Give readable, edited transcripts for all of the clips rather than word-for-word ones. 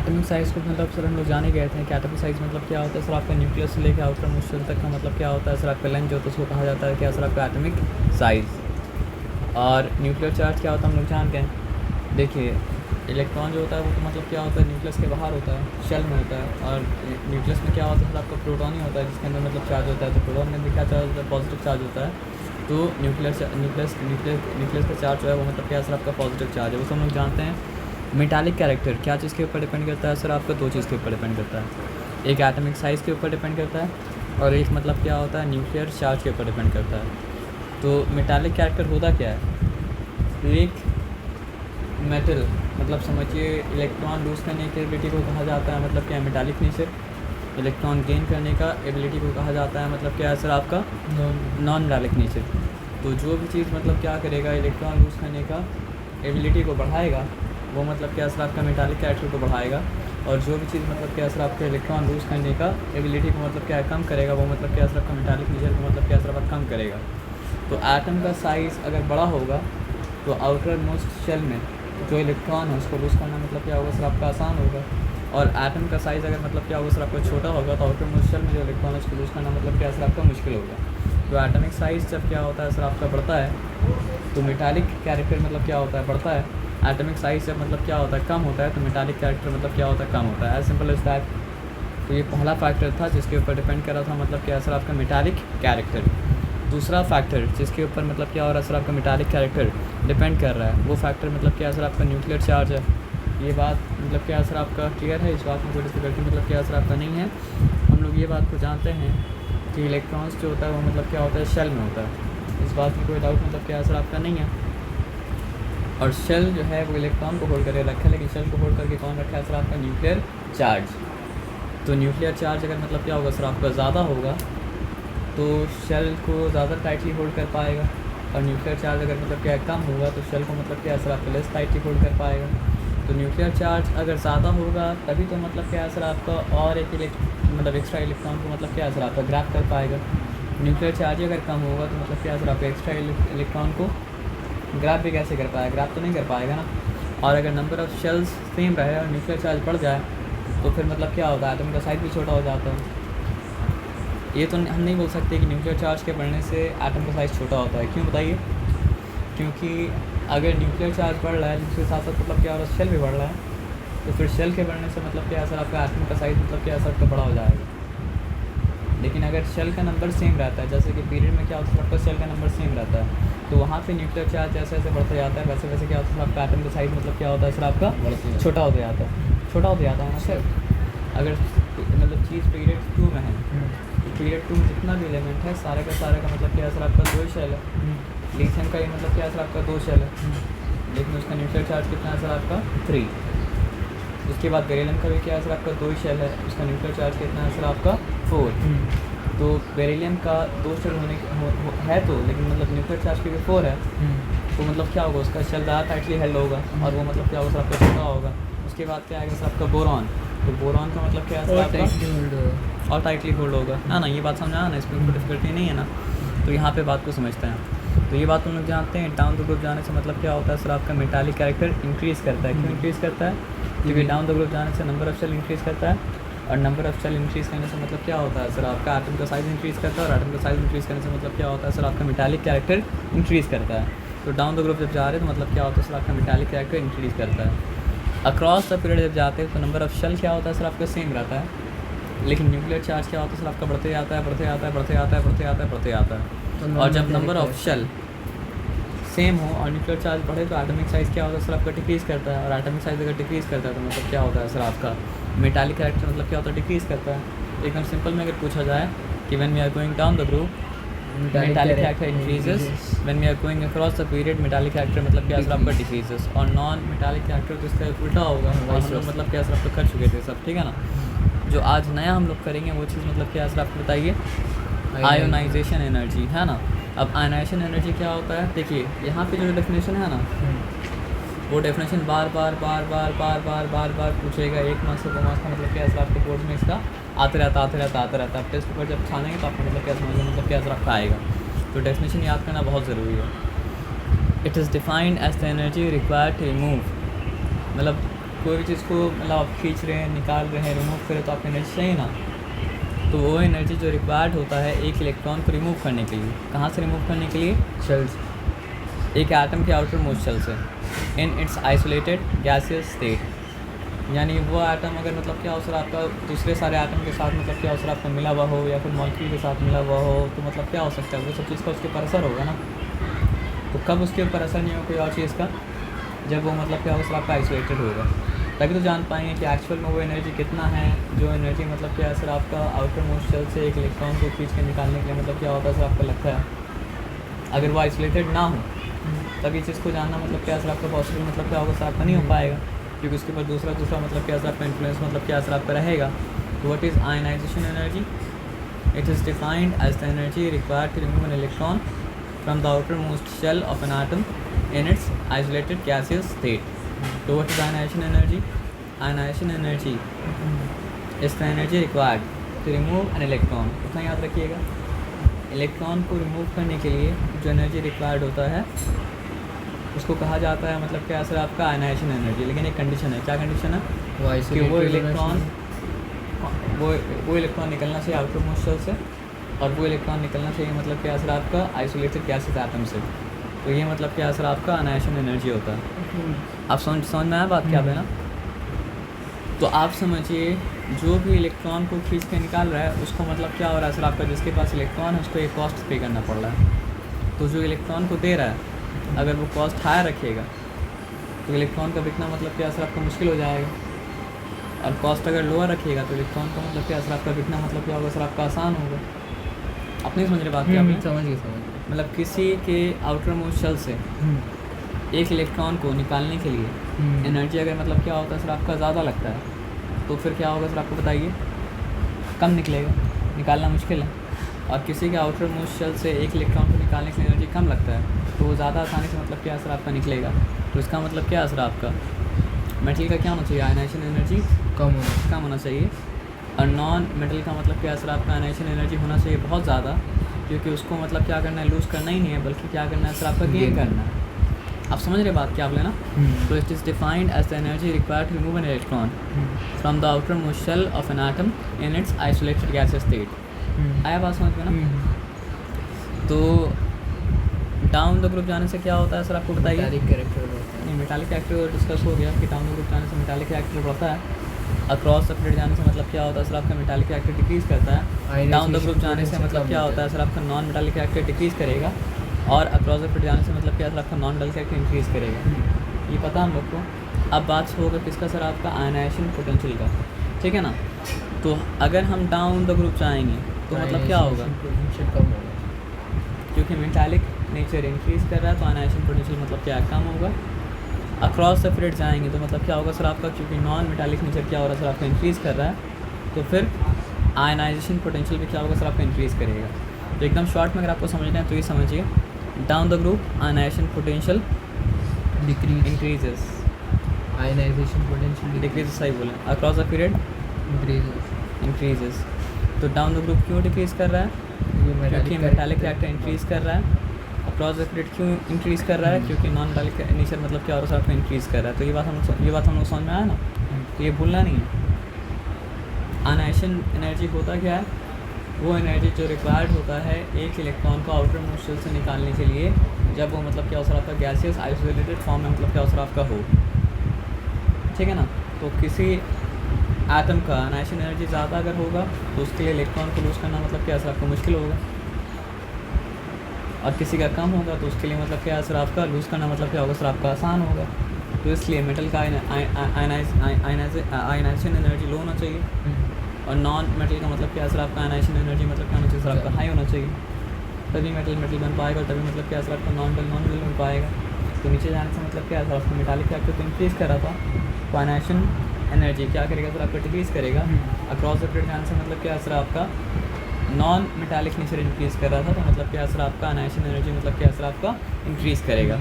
Atomic size को मतलब sir हम लोग जाने गए थे कि एटॉमिक साइज़ मतलब क्या होता है सर, आपका न्यूक्लियस से लेकर आउटर मोस्ट शेल तक का मतलब क्या होता है सर, आपका लेंथ जो होता है उसको कहा जाता है क्या सर, आपका एटॉमिक साइज़। और न्यूक्लियर चार्ज क्या होता है हम लोग जानते हैं। देखिए इलेक्ट्रॉन जो होता है वो तो मतलब क्या होता है न्यूक्लियस के बाहर होता है, शेल में होता है, और न्यूक्लियस में क्या होता है सर, आपका प्रोटॉन ही होता है जिसके अंदर मतलब चार्ज होता है। तो प्रोटॉन में भी क्या चार्ज होता है, पॉजिटिव चार्ज होता है। तो न्यूक्लियस का चार्ज जो है वो मतलब क्या सर, आपका पॉजिटिव चार्ज है, वो सब हम लोग जानते हैं। मेटालिक कैरेक्टर क्या चीज़ के ऊपर डिपेंड करता है सर, आपका दो चीज़ के ऊपर डिपेंड करता है। एक एटॉमिक साइज़ के ऊपर डिपेंड करता है और एक मतलब क्या होता है न्यूक्लियर चार्ज के ऊपर डिपेंड करता है। तो मेटालिक कैरेक्टर होता क्या है, एक मेटल मतलब समझिए इलेक्ट्रॉन लूज़ करने की एबिलिटी को कहा जाता है मतलब क्या, मेटालिक नेचर। इलेक्ट्रॉन गेन करने का एबिलिटी को कहा जाता है मतलब क्या है सर, आपका नॉन मेटालिक नेचर। तो जो भी चीज़ मतलब क्या करेगा, इलेक्ट्रॉन लूज़ करने का एबिलिटी को बढ़ाएगा वो मतलब क्या सर, आपका मेटालिक कैरेक्टर को बढ़ाएगा। और जो भी चीज़ मतलब क्या सर, आपका इलेक्ट्रॉन लूज़ करने का एबिलिटी को मतलब क्या कम करेगा वो मतलब क्या सर, आपका मेटालिक नेचर को मतलब क्या सर, आपका कम करेगा। तो एटम का साइज़ अगर बड़ा होगा तो आउटर मोस्ट शेल में जो इलेक्ट्रॉन है उसको लूज़ करना मतलब क्या होगा सर, आपका आसान होगा। और एटम का साइज़ अगर मतलब क्या होगा सर, आपका छोटा होगा तो आउटर मोस्ट शेल में जो इलेक्ट्रॉन है उसको लूज़ करना मतलब क्या सर, आपका मुश्किल होगा। तो एटॉमिक साइज़ जब क्या होता है सर, आपका बढ़ता है तो मेटालिक कैरेक्टर मतलब क्या होता है, बढ़ता है। एटॉमिक साइज़ जब मतलब क्या होता है, कम होता है तो मेटालिक कैरेक्टर मतलब क्या होता है, कम होता है। As simple as that. तो ये पहला फैक्टर था जिसके ऊपर डिपेंड कर रहा था मतलब क्या सर, आपका मेटालिक कैरेक्टर। दूसरा फैक्टर जिसके ऊपर मतलब क्या हो रहा है सर, आपका मेटालिक कैरेक्टर डिपेंड कर रहा है वो फैक्टर मतलब क्या सर, आपका न्यूक्लियर चार्ज है। ये बात मतलब क्या सर, आपका क्लियर है, इस बात में कोई डिफिकल्टी मतलब क्या सर, आपका नहीं है। हम लोग ये बात को जानते हैं कि इलेक्ट्रॉन्स जो होता है वो मतलब क्या होता है, शेल में होता है। इस बात में कोई डाउट मतलब क्या सर, आपका नहीं है। और शेल जो है वो इलेक्ट्रॉन को होल्ड करके रखा है, लेकिन शेल को होल्ड करके कौन रखा है सर, आपका न्यूक्लियर चार्ज। तो न्यूक्लियर चार्ज अगर मतलब क्या होगा सर, आपका ज़्यादा होगा तो शेल को ज़्यादा टाइटली होल्ड कर पाएगा। और न्यूक्लियर चार्ज अगर मतलब क्या कम होगा तो शेल को मतलब क्या सर, आपका लेस टाइटली होल्ड कर पाएगा। तो न्यूक्लियर चार्ज अगर ज़्यादा होगा तभी तो मतलब क्या सर, आपका और एक मतलब एक्स्ट्रा इलेक्ट्रॉन को मतलब क्या सर, आपका ग्रैब कर पाएगा। न्यूक्लियर चार्ज अगर कम होगा तो मतलब क्या सर, आपका एक्स्ट्रा इलेक्ट्रॉन को ग्रैब भी कैसे कर पाएगा, ग्रैब तो नहीं कर पाएगा ना। और अगर नंबर ऑफ़ शेल्स सेम रहे और न्यूक्लियर चार्ज बढ़ जाए तो फिर मतलब क्या होता है, एटम का साइज़ भी छोटा हो जाता है। ये तो हम नहीं बोल सकते कि न्यूक्लियर चार्ज के बढ़ने से एटम का साइज़ छोटा होता है। क्यों बताइए? क्योंकि अगर न्यूक्लियर चार्ज बढ़ रहा है जिसके साथ साथ मतलब क्या हो रहा है, शेल भी बढ़ रहा है, तो फिर शेल के बढ़ने से मतलब क्या सर, आपका एटम का साइज़ मतलब क्या सर, आपका बड़ा हो जाएगा। लेकिन अगर शेल का नंबर सेम रहता है, जैसे कि पीरियड में क्या होता है, आपका शेल का नंबर सेम रहता है, तो वहाँ पे न्यूक्लियर चार्ज जैसे जैसे बढ़ते जाता है वैसे वैसे क्या होता है, आपका एटम का साइज़ मतलब क्या होता है सर, आपका छोटा होता जाता है, छोटा होता जाता है ना सर। अगर मतलब चीज़ पीरियड 2 में है तो पीरियड 2 में जितना भी एलिमेंट है सारे का मतलब क्या सर, आपका 2 शेल है। लिथियम का ये मतलब क्या सर, आपका 2 शेल है, लेकिन उसका न्यूक्लियर चार्ज कितना है सर, आपका 3। उसके बाद बेरिलियम का भी क्या है सर, आपका 2 शेल है, उसका न्यूक्लियर चार्ज कितना है सर, आपका 4। तो बेरिलियम का 2 शेल है तो, लेकिन मतलब न्यूक्लियर चार्ज की भी 4 है, तो मतलब क्या होगा, उसका शेल ज़्यादा टाइटली हेल्ड होगा और वो मतलब क्या होगा सर, आपका छोटा होगा। उसके बाद क्या आएगा सर, आपका बोरॉन। तो बोरॉन का मतलब क्या है सर, आपका और टाइटली होल्ड होगा ना। ना ये बात समझा ना, इसमें कोई डिफिकल्टी नहीं है ना। तो यहाँ पे बात को समझते हैं। तो ये बात हम लोग जानते हैं, डाउन द ग्रुप जाने से मतलब क्या होता है सर, आपका मेटालिक कैरेक्टर इंक्रीज़ करता है। क्यों इंक्रीज़ करता है? क्योंकि डाउन द ग्रुप जाने से नंबर ऑफ शेल इंक्रीज़ करता है, और नंबर ऑफ शेल इंक्रीज़ करने से मतलब क्या होता है सर, आपका एटम का साइज़ इंक्रीज़ करता है, और एटम का साइज़ इंक्रीज़ करने से मतलब क्या होता है सर, आपका मेटालिक कैरेक्टर इंक्रीज़ करता है। तो डाउन द ग्रुप जब जा रहे हैं तो मतलब क्या होता है सर, आपका मेटालिक कैरेक्टर इंक्रीज़ करता है। अक्रॉस द पीरियड जब जाते हैं तो नंबर ऑफ शेल क्या होता है सर, आपका सेम रहता है, लेकिन न्यूक्लियर चार्ज क्या होता है सर, आपका बढ़ते जाता है, बढ़ते जाता है, बढ़ते जाता है, बढ़ते जाता है, बढ़ते जाता है। और जब नंबर ऑफ शेल सेम हो और न्यूक्लियर चार्ज बढ़े तो एटॉमिक साइज़ क्या होता है सर, आपका डिक्रीज़ करता है। और एटॉमिक साइज़ अगर डिक्रीज़ करता है तो मतलब क्या होता है सर, आपका मेटालिक कैरेक्टर मतलब क्या होता है, डिक्रीज़ करता है। एकदम सिंपल में अगर पूछा जाए कि when we are going down the group metallic character increases, when we are going across the period metallic character मतलब क्या सर, आपका डिक्रीजेस। और नॉन मेटालिक कैरेक्टर तो इसका उल्टा होगा, और हम लोग मतलब क्या सर, आप तो कर चुके थे सब, ठीक है ना। जो आज नया हम लोग करेंगे वो चीज़ मतलब क्या सर, आपको बताइए, आयोनाइजेशन एनर्जी है ना। अब आयोनाइजेशन एनर्जी क्या होता है, देखिए यहाँ पे जो डेफिनेशन है ना, वो डेफिनेशन बार बार पूछेगा। 1 मार्क्स से 2 मार्क्स का मतलब क्या सर, आपके बोर्ड में इसका आते रहता है। अब टेस्ट पेपर जब छानेंगे तो आपको मतलब क्या समझ मतलब क्या सर, आपका आएगा। तो डेफिनेशन याद करना बहुत ज़रूरी है। It is defined as the energy required to remove, मतलब कोई भी चीज़ को मतलब आप खींच रहे हैं, निकाल रहे हैं, रिमूव करें तो आपको एनर्जी चाहिए ना। तो वो एनर्जी जो रिक्वायर्ड होता है एक इलेक्ट्रॉन को रिमूव करने के लिए, कहाँ से रिमूव करने के लिए? शेल्स। एक एटम के आउटर मोस्ट शेल से, इन इट्स आइसोलेटेड गैसियस स्टेट। यानी वो एटम अगर मतलब क्या हो सर आपका दूसरे सारे एटम के साथ मतलब क्या हो सर आपका मिला हुआ हो या फिर मॉलिक्यूल के साथ मिला हुआ हो, तो मतलब क्या हो सकता है? वो सब चीज़ का उसके ऊपर असर होगा ना। तो कब उसके ऊपर असर नहीं होगा कोई और चीज़ का? जब वो मतलब क्या हो सर आपका आइसोलेटेड होगा, तभी तो जान पाएंगे कि एक्चुअल में वो एनर्जी कितना है। जो एनर्जी मतलब क्या है सर आपका आउटर मोस्ट शेल से एक इलेक्ट्रॉन को खींच के निकालने के लिए मतलब क्या होता है सर आपको लगता है। अगर वो आइसोलेटेड ना हो तब ये चीज़ को जानना मतलब क्या सर आपका पॉसिबल मतलब क्या होगा सर आपका नहीं हो पाएगा, क्योंकि उसके ऊपर दूसरा मतलब क्या सर आपका इन्फ्लुएंस मतलब क्या सर आपका रहेगा। तो what is ionization energy? It is defined as the energy required to remove an electron from the outer most shell of an atom in its isolated gaseous state. So what is ionization energy? Ionization energy is the energy required to remove an electron. इतना याद रखिएगा, electron को remove करने के लिए जो energy required होता है उसको कहा जाता है मतलब क्या सर आपका आयनाइजेशन एनर्जी। लेकिन एक कंडीशन है, क्या कंडीशन है? कि वो इलेक्ट्रॉन निकलना चाहिए आउटर मोस्ट शेल से, और वो इलेक्ट्रॉन निकलना चाहिए मतलब क्या सर आपका आइसोलेटेड गैसेस एटम से। तो ये मतलब क्या सर आपका आयनाइजेशन एनर्जी होता है। आप समझ में आया बात क्या है ना? तो आप समझिए जो भी इलेक्ट्रॉन को खींच के निकाल रहा है उसको मतलब क्या हो रहा है सर आपका, जिसके पास इलेक्ट्रॉन है उसको एक कॉस्ट पे करना पड़ रहा है। तो जो इलेक्ट्रॉन को दे रहा है अगर वो कॉस्ट हाई रखेगा तो इलेक्ट्रॉन का बिकना मतलब क्या सर आपका मुश्किल हो जाएगा, और कॉस्ट अगर लोअर रखिएगा तो इलेक्ट्रॉन का मतलब क्या सर आपका बिकना मतलब क्या होगा सर आपका आसान होगा। आप नहीं समझ रहे बात क्या? समझ गए। मतलब किसी के आउटर मोस्ट शेल से एक इलेक्ट्रॉन को निकालने के लिए एनर्जी अगर मतलब क्या होता है सर आपका ज़्यादा लगता है तो फिर क्या होगा सर आपको बताइए? कम निकलेगा, निकालना मुश्किल है। और किसी के आउटर मोस्ट शेल से एक इलेक्ट्रॉन को निकालने के लिए एनर्जी कम लगता है तो वो ज़्यादा आसानी से मतलब क्या असर आपका निकलेगा। तो इसका मतलब क्या असर आपका मेटल का क्या होना चाहिए? आयनाइजेशन एनर्जी कम होना चाहिए। और नॉन मेटल का मतलब क्या असर आपका आयनाइजेशन एनर्जी होना चाहिए बहुत ज़्यादा, क्योंकि उसको मतलब क्या करना है, लूज़ करना ही नहीं है बल्कि क्या करना है सर आपका गेन करना है। आप समझ रहे बात क्या बोले ना? तो it is defined as the energy required to remove an electron from the outer most shell of an atom in its isolated gaseous state. आया बात समझ में ना? तो डाउन द ग्रुप जाने से क्या होता है सर आपको बताइए? मेटालिक कैरेक्टर डिस्कस हो गया कि डाउन द ग्रुप जाने से मेटालिक कैरेक्टर बढ़ता है, अक्रॉस द फ्लूइड जाने से मतलब क्या होता है सर आपका मेटालिक कैरेक्टर डिक्रीज़ करता है। डाउन द ग्रुप जाने से मतलब क्या होता है सर आपका नॉन मेटालिक कैरेक्टर डिक्रीज़ करेगा, और अक्रॉस द फ्लूइड जाने से मतलब क्या सर आपका नॉन मेटालिक कैरेक्टर इंक्रीज़ करेगा। ये पता हम लोग को। अब बात होगा किसका सर आपका आयनाइजेशन पोटेंशियल का, ठीक है ना? तो अगर हम डाउन द ग्रुप जाएंगे तो मतलब क्या होगा? क्योंकि मेटालिक नेचर इंक्रीज़ कर रहा है तो आयनाइजेशन पोटेंशियल मतलब क्या कम होगा। अक्रॉस द फ्लूइड जाएंगे तो मतलब क्या होगा सर आपका, क्योंकि नॉन मेटालिक नेचर क्या हो रहा है सर आपका इंक्रीज़ कर रहा है, तो फिर आयनाइजेशन पोटेंशियल भी क्या होगा सर आपका इंक्रीज़ करेगा। तो एकदम शॉर्ट में अगर आपको समझना है तो ये समझिए, down the group ionization potential increases, ionization potential decrease सही बोले, अक्रॉस द पीरियड इंक्रीजेस। तो डाउन द ग्रुप क्यों डिक्रीज़ कर रहा है? क्योंकि मेटालिक कैरेक्टर इंक्रीज़ कर रहा है। अक्रॉस द पीरियड क्यों इंक्रीज़ कर रहा है? क्योंकि नॉन मेटालिक नेचर मतलब क्या हो रहा है सर आपको इंक्रीज़ कर रहा है। तो ये बात हम लोग समझ में आया ना? तो ये भूलना नहीं है। आयनाइजेशन एनर्जी होता क्या है? वो एनर्जी जो रिक्वायर्ड होता है एक इलेक्ट्रॉन को आउटर मोस्ट शेल से निकालने के लिए, जब वो मतलब क्या हो सर आपका गैसियस आइसोलेटेड फॉर्म में मतलब क्या हो सर आपका हो, ठीक है ना? तो किसी एटम का आयनाइजेशन एनर्जी ज़्यादा अगर होगा तो उसके लिए इलेक्ट्रॉन को लूज़ करना मतलब क्या सर आपको मुश्किल होगा, और किसी का कम होगा तो उसके लिए मतलब क्या सर आपका लूज़ करना मतलब क्या होगा सर आपका आसान होगा। तो इसलिए मेटल का आयनाइजेशन एनर्जी लो होना चाहिए, और नॉन मेटल का मतलब क्या सर आपका आयनाइजेशन एनर्जी मतलब क्या होना चाहिए सर आपका हाई होना चाहिए, तभी मेटल बन पाएगा, और तभी मतलब क्या सर आपका नॉन मेटल बन पाएगा। तो नीचे जाने से मतलब क्या सर आपका मेटालिक कैरेक्टर तो इंक्रीज़ कर रहा था, तो आयनाइजेशन एनर्जी क्या करेगा सर आपका डिक्रीज़ करेगा। अक्रॉस द फ्लूइड जाने से मतलब क्या सर आपका नॉन मेटालिक नेचर इंक्रीज़ कर रहा था, तो मतलब क्या सर आपका आयनाइजेशन एनर्जी मतलब क्या सर आपका इंक्रीज़ करेगा।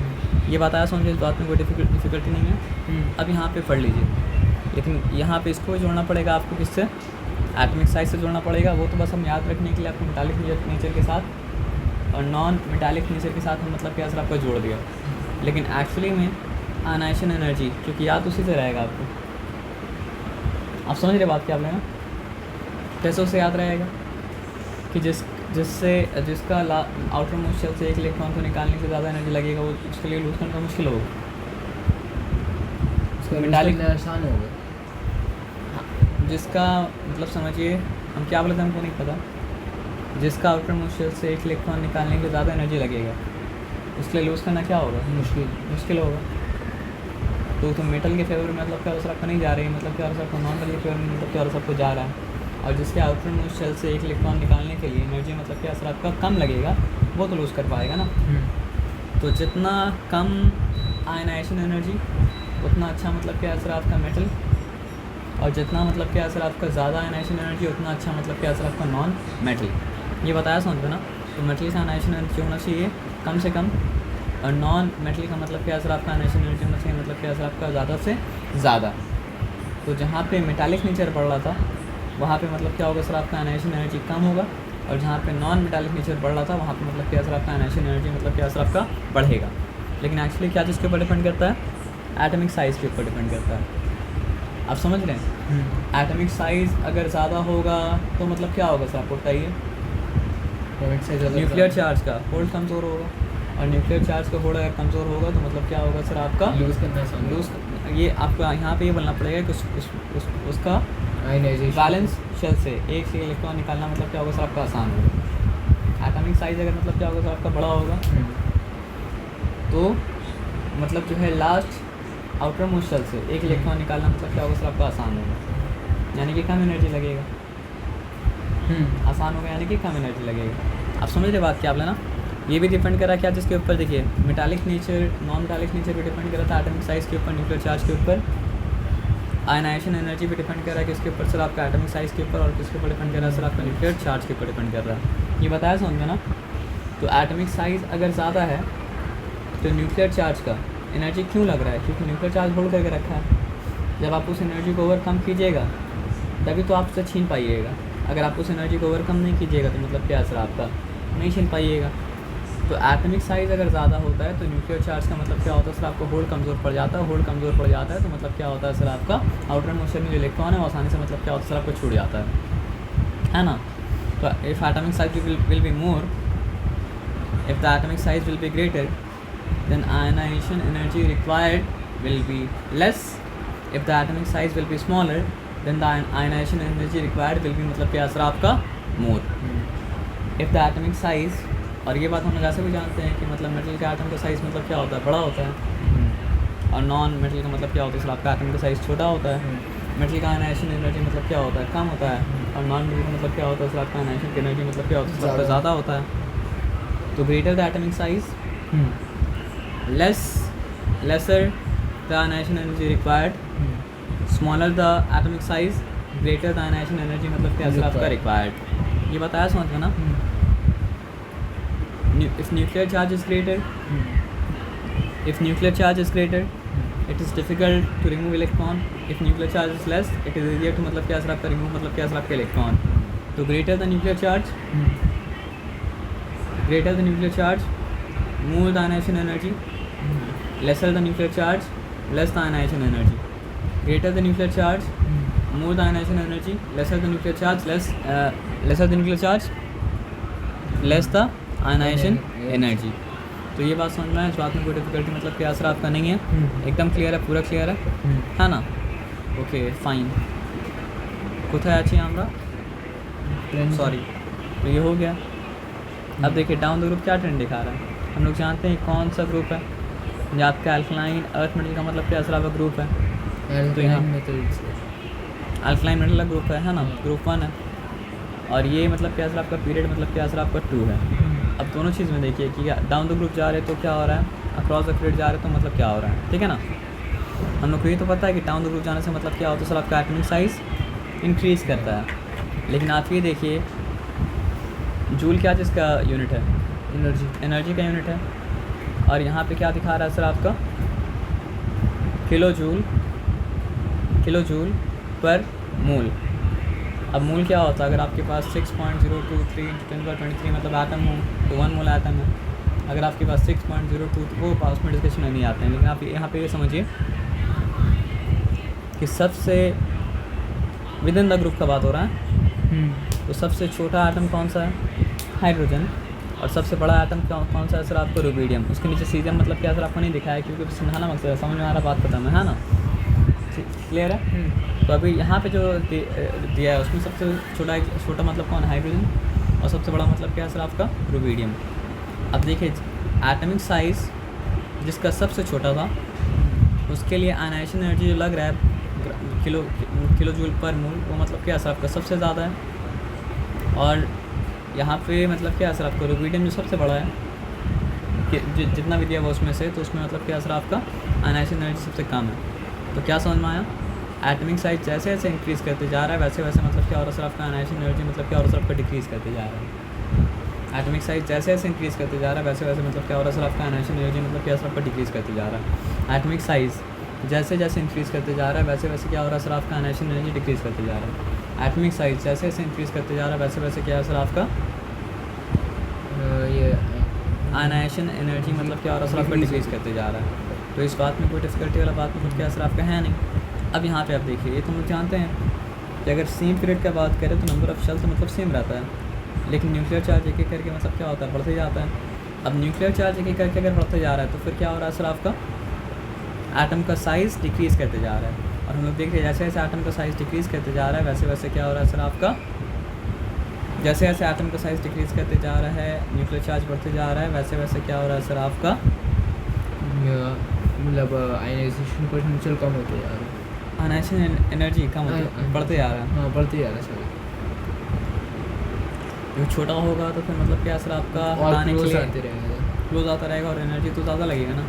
ये बात आया समझिए, इस बात में कोई डिफ़िकल्टी नहीं है। अब यहाँ पे पढ़ लीजिए, लेकिन यहाँ पे इसको जोड़ना पड़ेगा आपको, किससे? एटॉमिक साइज से जोड़ना पड़ेगा। वो तो बस हम याद रखने के लिए आपको मेटालिक नेचर के साथ और नॉन मेटालिक नेचर के साथ हम मतलब क्या सर आपका जोड़ दिया, लेकिन एक्चुअली में आयनाइजेशन एनर्जी क्योंकि याद उसी से रहेगा आपको, आप समझ रहे बात क्या आप लेना, कैसे उसे याद रहेगा कि जिसका आउटर मोस्ट शेल से एक इलेक्ट्रॉन को निकालने से ज़्यादा एनर्जी लगेगा वो उसके लिए लूज करना मुश्किल होगा। उसका मेटालिक मेटालिक आसान होगा। जिसका मतलब समझिए हम क्या बोले थे हमको नहीं पता, जिसका आउटर मोस्ट शेल से एक इलेक्ट्रॉन निकालने के ज़्यादा एनर्जी लगेगा उसके लिए लूज करना क्या होगा, मुश्किल होगा। तो मेटल के फेवर में मतलब क्या असर आपका नहीं जा रही है, मतलब क्या असर आपको नॉन मेटल के फेवर में मतलब क्या असर आपको जा रहा है। और जिसके आउटर मोस्ट शेल से एक इलेक्ट्रॉन निकालने के लिए एनर्जी मतलब क्या असर आपका कम लगेगा वो तो लूज़ कर पाएगा ना। तो जितना कम आयनाइजेशन एनर्जी उतना अच्छा मतलब क्या असर आपका मेटल, और जितना मतलब क्या असर आपका ज़्यादा आयनाइजेशन एनर्जी उतना अच्छा मतलब क्या असर आपका नॉन मेटल। ये बताया समझ में ना। तो मेटल का आयनाइजेशन एनर्जी होना चाहिए कम से कम, और नॉन मेटल का मतलब क्या असर आपका आयनाइजेशन एनर्जी होना चाहिए मतलब क्या असर आपका ज़्यादा से ज़्यादा। तो जहाँ पे मेटालिक नेचर बढ़ रहा था वहाँ पे मतलब क्या होगा सर आपका आयनाइजेशन एनर्जी कम होगा, और जहाँ पे नॉन मेटालिक नेचर बढ़ रहा था वहाँ पे मतलब क्या असर आपका आयनाइजेशन एनर्जी मतलब क्या असर आपका बढ़ेगा। लेकिन एक्चुअली क्या चीज़ के ऊपर डिपेंड करता है, एटॉमिक साइज़ के ऊपर डिपेंड करता है। आप समझ रहे हैं, एटॉमिक साइज़ अगर ज़्यादा होगा तो मतलब क्या होगा सर आपको बताइए, न्यूक्लियर चार्ज का होल्ड कमज़ोर होगा, और न्यूक्लियर चार्ज का होल्ड अगर कमज़ोर होगा तो मतलब क्या होगा सर आपका लूज करना आसान होगा। लूज। ये आपको यहाँ पे ये बोलना पड़ेगा कि उसका आयनाइजेशन बैलेंस शेल से एक से इलेक्ट्रॉन निकालना मतलब क्या होगा सर आपका आसान होगा। एटॉमिक साइज़ अगर मतलब क्या होगा सर आपका बड़ा होगा तो मतलब जो है लास्ट आउटर मोस्ट शेल से एक इलेक्ट्रॉन निकालना मतलब क्या होगा सर आपका आसान होगा, यानी कि कम एनर्जी लगेगा। आसान होगा यानी कि कम एनर्जी लगेगा। आप समझ रहे बात क्या आप लेना। ये भी डिपेंड करा क्या जिसके ऊपर, देखिए metallic nature non metallic nature भी डिपेंड करा था एटॉमिक साइज़ के ऊपर, न्यूक्लियर चार्ज के ऊपर। आयनाइजेशन एनर्जी भी डिपेंड कर रहा है किसके ऊपर सर आपका एटॉमिक साइज़ के ऊपर, और किसके ऊपर डिपेंड कर रहा है सर आपका न्यूक्लियर चार्ज के ऊपर डिपेंड कर रहा है। ये बताया समझ में ना। तो एटॉमिक साइज़ अगर ज़्यादा है तो न्यूक्लियर चार्ज का एनर्जी क्यों लग रहा है, क्योंकि न्यूक्लियर चार्ज होल्ड करके रखा है। जब आप उस एनर्जी को ओवरकम कीजिएगा तभी तो आप उसे छीन पाइएगा। अगर आप उस एनर्जी को ओवरकम नहीं कीजिएगा तो मतलब क्या असर आपका नहीं छीन पाइएगा। तो एटॉमिक साइज़ अगर ज़्यादा होता है तो न्यूक्लियर चार्ज का मतलब क्या होता है सर आपको होल्ड कमज़ोर पड़ जाता है, होल्ड कमज़ोर पड़ जाता है तो मतलब क्या होता है सर आपका आउटर मोस्ट में जो इलेक्ट्रॉन है वो आसानी से मतलब क्या होता है सर आपको छूट जाता है ना। तो if atomic size will be more, if the atomic size will be greater then ionization energy required will be less. If the atomic size will be smaller then the ionization energy required will be मतलब क्या असर आपका more. If the atomic size, और ये बात हम लोग ऐसे भी जानते हैं कि मतलब मेटल का एटम का साइज़ मतलब क्या होता है बड़ा होता है, और नॉन मेटल का मतलब क्या होता है सर आपका एटम का साइज़ छोटा होता है। मेटल का आयनाइजेशन एनर्जी मतलब क्या होता है कम होता है, और नॉन मेटल का मतलब क्या होता है सर आपका आयनाइजेशन की एनर्जी मतलब क्या होता है सर आपका ज़्यादा होता है। तो greater the atomic size lesser the ionization energy required, smaller the atomic size, greater the ionization energy मतलब क्या असर आपका required। ये बताया समझ में ना। If nuclear charge is greater, it is difficult to remove electron. If nuclear charge is less, it is easier to मतलब क्या असर आपका remove मतलब क्या असर आपका electron। तो greater the nuclear charge, more the ionization energy, lesser the nuclear charge, less the ionization energy. Greater the nuclear charge, more the ionization energy, lesser the nuclear charge, less the nuclear charge, less the ionization energy. तो ये बात समझ में है, इस बात में कोई डिफिकल्टी मतलब क्या असर आपका नहीं है, एकदम क्लियर है, पूरा क्लियर है ना। Okay fine. कोথায় আছি আমরা, सॉरी। तो ये हो गया। अब देखिए डाउन द ग्रुप क्या ट्रेंड दिखा रहा है। हम लोग जानते हैं कौन सा ग्रुप है, जो आपका अल्कलाइन अर्थ मेटल का मतलब क्या असर आपका ग्रुप है, तो यहाँ अल्कलाइन मेटल का ग्रुप है ना, ग्रुप 1 है। और ये मतलब क्या असर आपका पीरियड मतलब क्या असर आपका 2 है। अब दोनों चीज़ में देखिए कि डाउन द ग्रुप जा रहे तो क्या हो रहा है, अक्रॉस द पीरियड जा रहे तो मतलब क्या हो रहा है, ठीक है ना। हम लोग को ये तो पता है कि डाउन द ग्रुप जाने से मतलब क्या होता है सर आपका एटॉमिक साइज़ इंक्रीज़ करता है। लेकिन आप ये देखिए जूल क्या जिसका यूनिट है, एनर्जी का यूनिट है, और यहाँ पे क्या दिखा रहा है सर आपका किलो जूल पर मोल। अब मोल क्या होता है, अगर आपके पास 6.023 × 10⁻23 मतलब एटम हो तो 1 मोल एटम है। अगर आपके पास 6.02 वो पास में डिस्कशन में नहीं आते हैं, लेकिन आप यहाँ पे ये समझिए कि सबसे विद इन द ग्रुप का बात हो रहा है, तो सबसे छोटा एटम कौन सा है? हाइड्रोजन। और सबसे बड़ा एटम कौन सा है सर? आपको रुबीडियम। उसके नीचे सीरियम मतलब क्या सर आपको नहीं दिखाया क्योंकि समझाना मकसद है, समझ में आ रहा बात खत्म है ना? क्लियर है? तो अभी यहाँ पे जो दिया है उसमें सबसे छोटा मतलब कौन है? हाइड्रोजन। और सबसे बड़ा मतलब क्या है सर आपका? रुबीडियम। अब देखिए एटॉमिक साइज़ जिसका सबसे छोटा था उसके लिए आयनाइजेशन एनर्जी जो लग रहा है किलो जूल पर मोल, वो मतलब क्या सर आपका सबसे ज़्यादा है। और यहाँ पे मतलब क्या सर आपका रुबीडियम जो सबसे बड़ा है कि जितना भी दिया हुआ उसमें से, तो उसमें मतलब क्या सर आपका आयनाइजेशन एनर्जी सबसे कम है। तो क्या समझ में आया? एटॉमिक साइज जैसे जैसे इंक्रीज़ करते जा रहा है वैसे वैसे मतलब क्या हो रहा है सर आपका आयनाइजेशन एनर्जी मतलब क्या हो रहा है सर आपका डिक्रीज़ करते जा रहा है। एटॉमिक साइज जैसे जैसे इंक्रीज़ करते जा रहा है वैसे वैसे मतलब क्या हो रहा है सर आपका आयनाइजेशन एनर्जी मतलब क्या सर आपका डिक्रीज़ करते जा रहा है। एटॉमिक साइज जैसे जैसे इंक्रीज़ करते जा रहा है वैसे वैसे क्या हो रहा है सर आपका आयनाइजेशन एनर्जी डिक्रीज़ करते जा रहा है। एटॉमिक साइज जैसे जैसे इंक्रीज़ करते जा रहा है वैसे वैसे क्या है सर आपका ये आयनाइजेशन एनर्जी मतलब क्या हो रहा है सर आपका डिक्रीज़ करते जा रहा है। तो इस बात में कोई डिफ़िकल्टी वाला बात मतलब क्या सर आपका है नहीं। अब यहाँ पे आप देखिए, ये तो हम लोग जानते हैं कि अगर सेम पीरियड का बात करें तो नंबर ऑफ शेल तो मतलब सेम रहता है, लेकिन न्यूक्लियर चार्ज एक एक करके मतलब क्या होता है बढ़ते जाता है। अब न्यूक्लियर चार्ज एक एक करके अगर बढ़ते जा रहा है तो फिर क्या हो रहा है सर आपका एटम का साइज़ डिक्रीज़ करते जा रहा है। और हम लोग देख रहे हैं जैसे जैसे एटम का साइज़ डिक्रीज़ करते जा रहा है वैसे वैसे क्या हो रहा है सर आपका जैसे जैसे एटम का साइज़ डिक्रीज़ करते जा रहा है न्यूक्लियर चार्ज बढ़ते जा रहा है वैसे वैसे क्या हो रहा है सर आपका मतलब आयनाइजेशन पोटेंशियल कम होते जा रहा है, आयनाइजेशन एनर्जी कम होती बढ़ते जा रहा है। हाँ बढ़ते जा रहा है सर। जो छोटा होगा तो फिर मतलब क्या सर आपका हटाने के लिए आते रहेगा। क्लोज आता रहेगा और एनर्जी तो ज़्यादा लगेगा ना।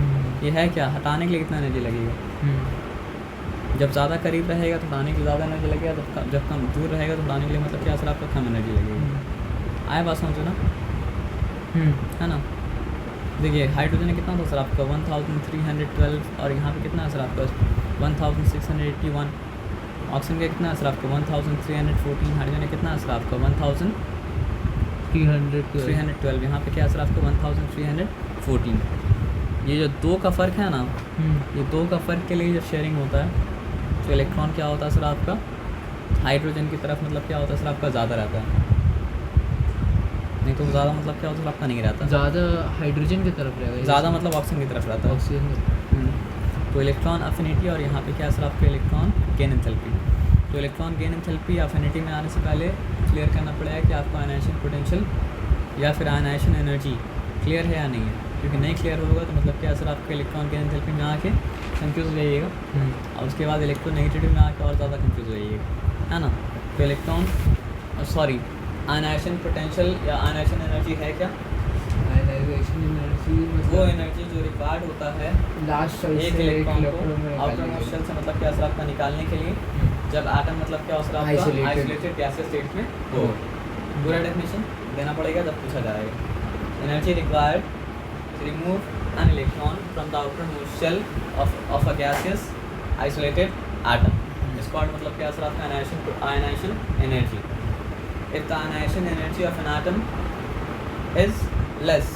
ये है क्या? हटाने के लिए कितना एनर्जी लगेगा? जब ज़्यादा करीब रहेगा तो हटाने के लिए ज़्यादा एनर्जी लगेगा, जब कम दूर रहेगा तो हटाने के लिए मतलब क्या सर आपका कम एनर्जी लगेगी। आया बात समझो ना? है ना? देखिए हाइड्रोजन कितना था सर आपका 1312 और यहाँ पे कितना है सर आपका 1681। ऑक्सीजन का कितना है सर आपका 1314। हाइड्रोजन का कितना है सर आपका 1312। यहाँ पे क्या है सर आपका 1314। ये जो दो का फ़र्क है ना, ये दो का फ़र्क के लिए जो शेयरिंग होता है तो इलेक्ट्रॉन क्या होता है सर आपका हाइड्रोजन की तरफ मतलब क्या होता है सर आपका ज़्यादा रहता है, नहीं तो ज़्यादा मतलब क्या होता है आपका नहीं रहता, ज़्यादा हाइड्रोजन की तरफ रहेगा, ज़्यादा मतलब ऑक्सीजन की तरफ रहता है। ऑक्सीजन तो इलेक्ट्रॉन अफिनिटी और यहाँ पे क्या सर आपका इलेक्ट्रॉन गेन एंथैल्पी। तो इलेक्ट्रॉन गेन एंथैल्पी अफिनिटी में आने से पहले क्लियर करना पड़ेगा कि आपको आयनाइजेशन पोटेंशियल या फिर आयनाइजेशन एनर्जी क्लियर है या नहीं है, क्योंकि नहीं क्लियर होगा तो मतलब क्या सर आपका इलेक्ट्रॉन गेन एंथैल्पी में आके कंफ्यूज हो जाइएगा और उसके बाद इलेक्ट्रोनेगेटिविटी में आके और ज़्यादा कंफ्यूज हो जाइएगा, है ना। तो इलेक्ट्रॉन आयनाइजेशन पोटेंशियल या आयनाइजेशन एनर्जी है क्या? आयनाइजेशन एनर्जी वो एनर्जी जो रिक्वायर्ड होता है लास्ट एक इलेक्ट्रॉन को आउटर मोस्ट शेल से मतलब क्या सर आपका निकालने के लिए, जब एटम मतलब क्या सर आपका आइसोलेटेड गैसियस स्टेट में हो। पूरा डेफिनेशन देना पड़ेगा जब पूछा जाएगा। Energy required to remove an electron from the outer most shell of a gaseous isolated atom is called मतलब क्या सर आपका ionization energy. If the ionization energy of an atom is less,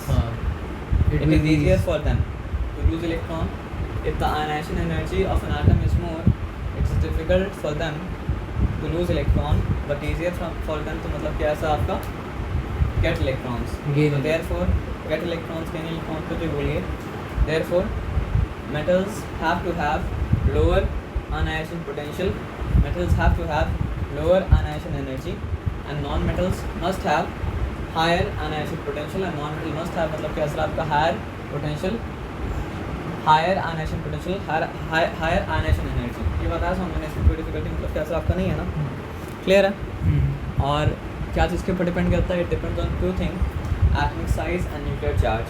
it is easier for them to lose electron. If the ionization energy of an atom is more, it is difficult for them to lose electron, but easier for them to मतलब क्या ऐसा आपका get electrons. So therefore get electrons gain electrons को जो बोलिए, therefore metals have to have lower ionization potential. Metals have to have lower ionization energy. And non-metals must have higher ionization potential and non-metal must have मतलब क्या sir आपका higher potential, higher ionization potential, higher ionization energy। ये बताया समझने इसमें कोई difficulty मतलब क्या सर आपका नहीं है ना, क्लियर है। और क्या चीज़ के ऊपर डिपेंड करता है? It depends on two thing, atomic size and nuclear charge.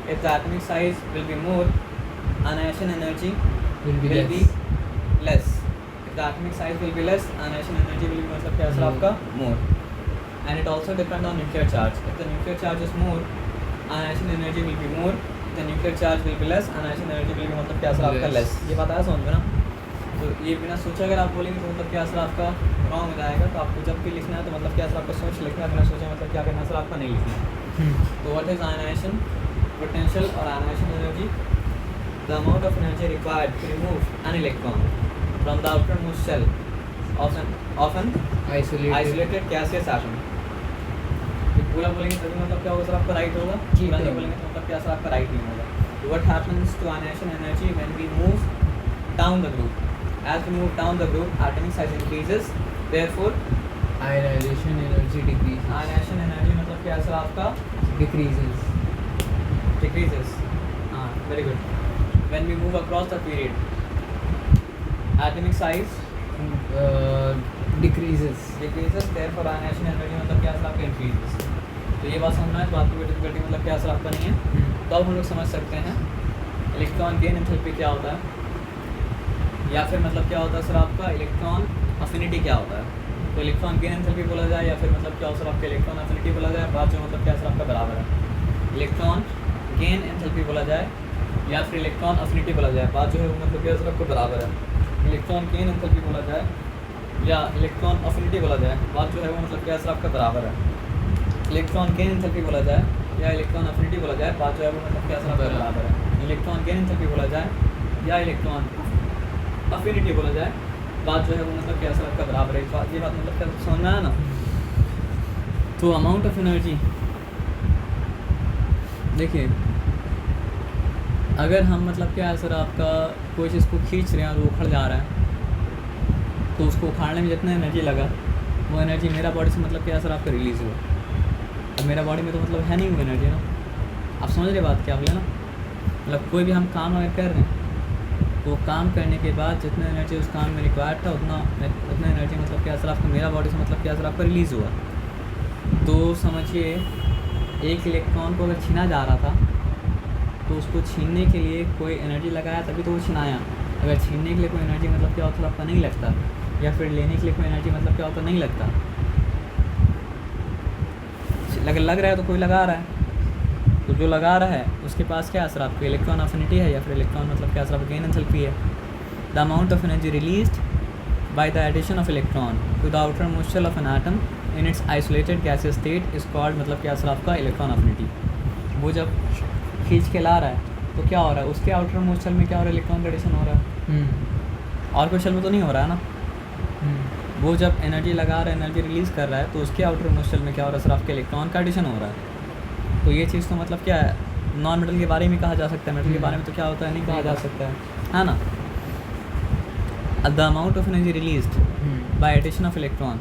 If the atomic size will be more, ionization energy will be less. If the atomic size will be less, ionization energy will be मतलब क्या sir आपका more. And it also depends on nuclear charge. If the nuclear charge is more, ionization energy will be more. If the nuclear charge will be less, ionization energy will be मतलब क्या sir आपका less। ये बताया समझ में ना। तो ये बिना सोचे अगर आप बोलेंगे तो मतलब क्या सर आपका रॉन्ग हो जाएगा। तो आपको जब भी लिखना है तो मतलब क्या सर आपका सोच लिखना है, बिना सोचे मतलब क्या करना सर आपका नहीं लिखना है। तो व्हाट इज आयनाइजेशन पोटेंशियल और ionization energy? The amount of energy required to remove an electron from the outermost shell of an isolated isolated gaseous atom. पूरा बोलेंगे तभी मतलब क्या होगा सर आपका राइट होगा, जी, पूरा नहीं बिल्कुल। बोलेंगे तो मतलब क्या सर आपका राइट नहीं होगा। What happens to ionization energy when we move down the group? As we move down the group, atomic size increases. Therefore, ionization energy decrease ionization energy मतलब क्या सर आपका decreases decreases. Very good. When we move across the period, atomic size decreases decreases. Therefore, ionization energy मतलब क्या sir आपका increases. तो ये बात समझना है, इस बात की डिफिकल्टी मतलब क्या सर आपका नहीं है। तो अब हम लोग समझ सकते हैं इलेक्ट्रॉन गेन एंथैल्पी क्या होता है, या फिर मतलब क्या होता है सर आपका इलेक्ट्रॉन अफिनिटी क्या होता है। तो इलेक्ट्रॉन गेन एंथैल्पी बोला जाए या फिर मतलब क्या हो सर आपका इलेक्ट्रॉन अफिनिटी बोला जाए, बात जो मतलब क्या सर आपका बराबर है। इलेक्ट्रॉन गेन एंथैल्पी बोला जाए या फिर इलेक्ट्रॉन अफिनिटी बोला जाए, बात जो है वो मतलब क्या सर आपको बराबर है। इलेक्ट्रॉन गेन एंथैल्पी बोला जाए या इलेक्ट्रॉन अफिनिटी बोला जाए, बात जो है वो मतलब क्या सर आपका बराबर है। इलेक्ट्रॉन गेन एंथैल्पी बोला जाए या इलेक्ट्रॉन अफिनिटी बोला जाए, बात जो है वो मतलब क्या सर आपका बराबर है। इलेक्ट्रॉन गेन एंथैल्पी बोला जाए या इलेक्ट्रॉन अफिनिटी बोला जाए, बात जो है वो मतलब क्या सर आपका बराबर है। ये बात मतलब क्या समझ में आया ना। तो अमाउंट ऑफ एनर्जी देखिए, अगर हम मतलब क्या है सर आपका कोई चीज़ को खींच रहे हैं और वो उखड़ जा रहा है, तो उसको उखाड़ने में जितना एनर्जी लगा वो एनर्जी मेरा बॉडी से मतलब क्या है सर आपका रिलीज़ हुआ। अब मेरा बॉडी में तो मतलब है नहीं वो एनर्जी ना। आप समझ रहे बात क्या बोले ना, मतलब कोई भी हम काम अगर कर रहे हैं तो काम करने के बाद जितना एनर्जी उस काम में रिक्वायर्ड था उतना एनर्जी मतलब क्या सर आपका मेरा बॉडी से मतलब क्या सर आपका रिलीज़ हुआ। तो समझिए एक इलेक्ट्रॉन को अगर छीना जा रहा था तो उसको छीनने के लिए कोई एनर्जी लगाया तभी तो वो छिनाया। अगर छीनने के लिए कोई एनर्जी मतलब क्या होता आपका नहीं लगता, या फिर लेने के लिए कोई एनर्जी मतलब क्या होता नहीं लगता। अगर लग रहा है तो कोई लगा रहा है, तो जो लगा रहा है उसके पास क्या असर आपको इलेक्ट्रॉन अफिनिटी है या फिर इलेक्ट्रॉन मतलब क्या असर आपको गेन एंथैल्पी है। The amount of energy released by the addition of electron to the outer most shell of an atom in its isolated gaseous state is called मतलब क्या असर आपका इलेक्ट्रॉन अफिनिटी। वो जब खींच के ला रहा है तो क्या हो रहा है, उसके आउटर मोस्ट शेल में क्या हो रहा है, इलेक्ट्रॉन का एडिशन हो रहा है, और कोई शेल में तो नहीं हो रहा है ना। वो जब एनर्जी लगा रहा है, एनर्जी रिलीज़ कर रहा है, तो उसके आउटर मोस्ट शेल में क्या हो रहा है सर आपके इलेक्ट्रॉन का एडिशन हो रहा है। तो ये चीज़ तो मतलब क्या है, नॉन मेटल के बारे में कहा जा सकता है, मेटल के बारे में तो क्या होता है नहीं कहा जा सकता है ना। The amount of energy released by addition of electron,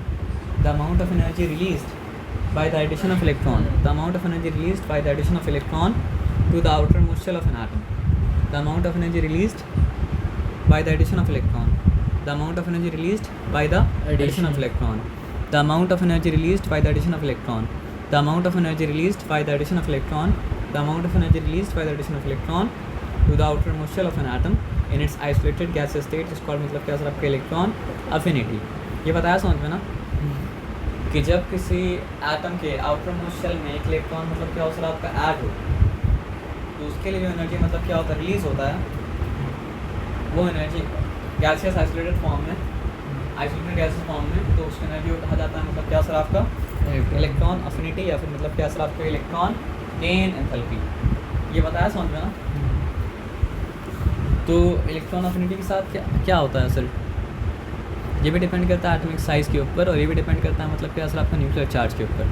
the amount of energy released by the addition of electron, the amount of energy released by the addition of electron to the outer most shell of an atom, the amount of energy released by the addition of electron, the amount of energy released by the addition of electron, the amount of energy released by the addition of electron, the amount of energy released by the addition of electron, the amount of energy released by the addition of electron to the outermost shell of an atom in its isolated gaseous state is called मतलब क्या sir आपका electron affinity. ये बताया समझ में ना कि जब किसी एटम के आउटर मोस्ट शेल में एक इलेक्ट्रॉन मतलब क्या हो सर आपका ऐड हो, तो उसके लिए जो एनर्जी मतलब क्या होता है रिलीज होता है, वो एनर्जी गैसियस आइसोलेटेड फॉर्म में, आइसोलेटेड गैसियस फॉर्म में, तो उसकी एनर्जी को कहा जाता है मतलब क्या सर आपका इलेक्ट्रॉन अफिनिटी या फिर मतलब क्या सर आपका इलेक्ट्रॉन गेन एंथैल्पी। ये बताया समझ में ना। तो इलेक्ट्रॉन अफिनिटी के साथ क्या क्या होता है सर, ये भी डिपेंड करता है एटॉमिक साइज़ के ऊपर, और ये भी डिपेंड करता है मतलब क्या सर आपका न्यूक्लियर चार्ज के ऊपर।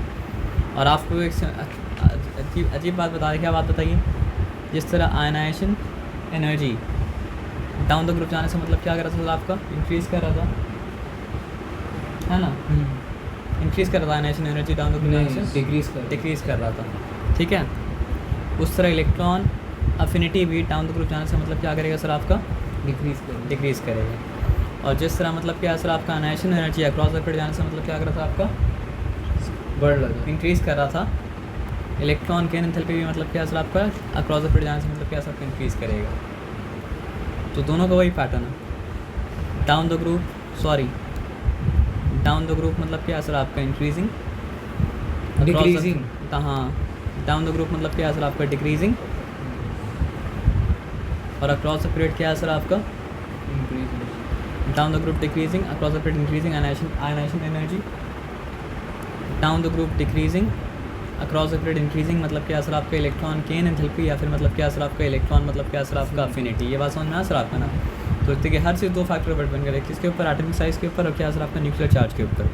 और आपको एक अजीब बात बता रही, क्या बात बताइए, जिस तरह ionisation energy down the group जाने से मतलब क्या कर रहा था आपका इंक्रीज़ कर रहा था, है ना, इंक्रीज़ कर रहा था ionisation energy down the group जाने से डिक्रीज़ कर रहा था, ठीक है। उस तरह इलेक्ट्रॉन अफिनिटी भी डाउन द ग्रुप जाने से मतलब क्या करेगा सर आपका डिक्रीज़ करेगा। और जिस तरह मतलब क्या सर आपका ionization energy across the period जाने से मतलब क्या कर रहा था आपका बढ़ रहा इंक्रीज़ कर रहा था, इलेक्ट्रॉन गेन एंथैल्पी भी मतलब क्या सर आपका अक्रॉस द पीरियड जाने से मतलब क्या सर आपका इंक्रीज़ करेगा। तो दोनों का वही पैटर्न है, डाउन द ग्रुप मतलब क्या सर आपका इंक्रीजिंग, डिक्रीजिंग, हाँ डाउन द ग्रुप मतलब क्या सर आपका डिक्रीजिंग, और अक्रॉस द पीरियड क्या है सर आपका down the group decreasing, across the period increasing ionisation energy, down the group decreasing, across the period increasing मतलब क्या सर आपका इलेक्ट्रॉन गेन एंथैल्पी या फिर मतलब क्या सर आपका इलेक्ट्रॉन मतलब क्या सर आपका अफिनिटी। ये बात समझ में आ सर आपका ना। तो देखिए हर चीज़ दो फैक्टर पर डिपेंड करेगी, किसके ऊपर, एटॉमिक साइज़ के ऊपर और क्या सर आपका न्यूक्लियर चार्ज के ऊपर।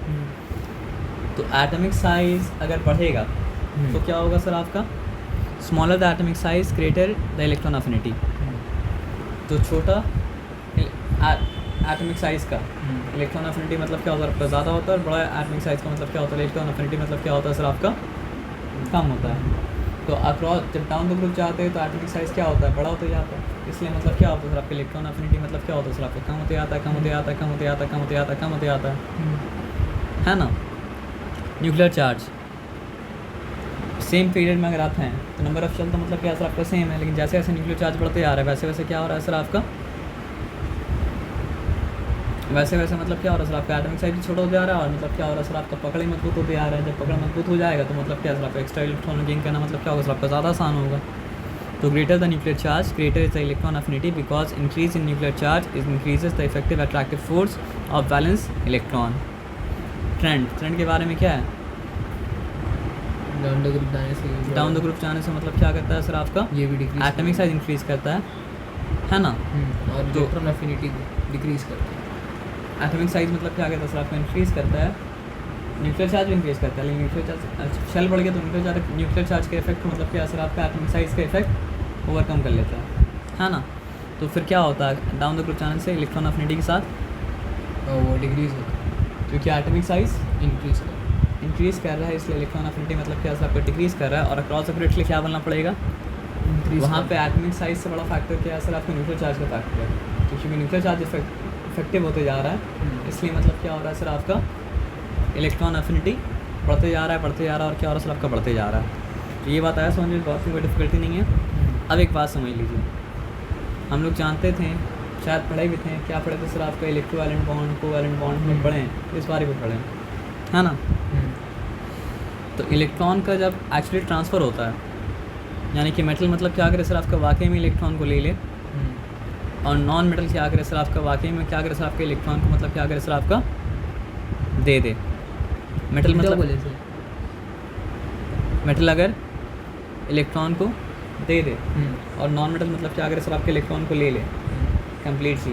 तो एटॉमिक साइज़ अगर बढ़ेगा तो क्या होगा सर आपका, smaller the atomic size greater the electron affinity. तो छोटा एटॉमिक साइज़ का इलेक्ट्रॉन अफिनिटी मतलब क्या होता है आपका ज़्यादा होता है, और बड़ा एटॉमिक साइज़ का मतलब क्या होता है, इलेक्ट्रॉन अफिनिटी मतलब क्या होता है सर आपका कम होता है। तो अक्रॉस जब डाउन द ग्रुप जाते हैं तो एटॉमिक साइज़ क्या होता है, बड़ा होते जाता है, इसलिए मतलब क्या होता है सर आपका इलेक्ट्रॉन अफिनिटी मतलब क्या होता है सर आपका कम होते आता है, कम होते आता है, कम होते आता है, कम होते आता है, कम होते आता है ना। न्यूक्लियर चार्ज सेम पीरियड में अगर आते हैं तो नंबर ऑफ शेल तो मतलब क्या सर आपका सेम है, लेकिन जैसे जैसे न्यूक्लियर चार्ज बढ़ते आ रहा है वैसे वैसे क्या हो रहा है सर आपका, वैसे वैसे मतलब क्या हो रहा है सर आपका एटॉमिक साइज भी छोटा होते आ रहा है, और मतलब क्या हो रहा है सर आपका पकड़ ही मजबूत होते आ रहा है। जब पकड़ मजबूत हो जाएगा तो मतलब क्या सर आपका एक्स्ट्रा इलेक्ट्रॉन गेन करना मतलब क्या होगा सर आपका ज़्यादा आसान होगा। तो greater the nuclear charge greater is the electron affinity, because increase in nuclear charge is increases the effective attractive force of balance electron. Trend के बारे में क्या है, डाउन द ग्रुप जाने से, डाउन द ग्रुप जाने से मतलब क्या करता है सर आपका, ये भी डिक्रीज, एटॉमिक साइज इंक्रीज करता है ना। और तो इलेक्ट्रॉन अफिनिटी डिक्रीज करता है। एटॉमिक साइज मतलब क्या कहता है सर आपका इंक्रीज़ करता है, न्यूक्लियर चार्ज भी इंक्रीज़ करता है, लेकिन न्यूक्लियर चार्ज शेल बढ़ गया तो न्यूक्लियर चार्ज का इफेक्ट मतलब क्या सर आपका एटॉमिक साइज का इफेक्ट ओवरकम कर लेता है ना। तो फिर क्या होता है, डाउन द ग्रुप जाने से इलेक्ट्रॉन अफिनिटी के साथ और वो डिक्रीज होता है क्योंकि एटॉमिक साइज इंक्रीज कर रहा है, इसलिए इलेक्ट्रॉन अफिनिटी मतलब क्या सर आपका डिक्रीज़ कर रहा है। और अक्रॉस द ग्रिड के लिए क्या बनना पड़ेगा, वहाँ पे एटॉमिक साइज से बड़ा फैक्टर क्या है सर आपका न्यूक्लियर चार्ज का फैक्टर है, क्योंकि न्यूक्लियर चार्ज इफेक्टिव होते जा रहा है, इसलिए मतलब क्या हो रहा है सर आपका इलेक्ट्रॉन अफिनिटी बढ़ते जा रहा है, और क्या हो रहा है सर आपका बढ़ते जा रहा है। तो ये बात आया समझ में, बहुत कोई डिफिकल्टी नहीं है। अब एक बात समझ लीजिए, हम लोग जानते थे, शायद पढ़े भी थे, क्या पढ़े थे सर आपका इलेक्ट्रोवैलेंट बॉन्ड, कोवैलेंट बॉन्ड में पढ़े हैं, इस बारे में पढ़े है ना। तो इलेक्ट्रॉन का जब एक्चुअली ट्रांसफ़र होता है, यानी कि मेटल मतलब क्या करे सर आपका वाकई में इलेक्ट्रॉन को ले ले, और नॉन मेटल क्या करे सर आपका वाकई में क्या करे सर आपके इलेक्ट्रॉन को मतलब क्या करे सर आपका दे दे। मेटल मतलब मेटल अगर इलेक्ट्रॉन को दे दे, और नॉन मेटल मतलब क्या करे सर आपके इलेक्ट्रॉन को ले ले कम्प्लीटली,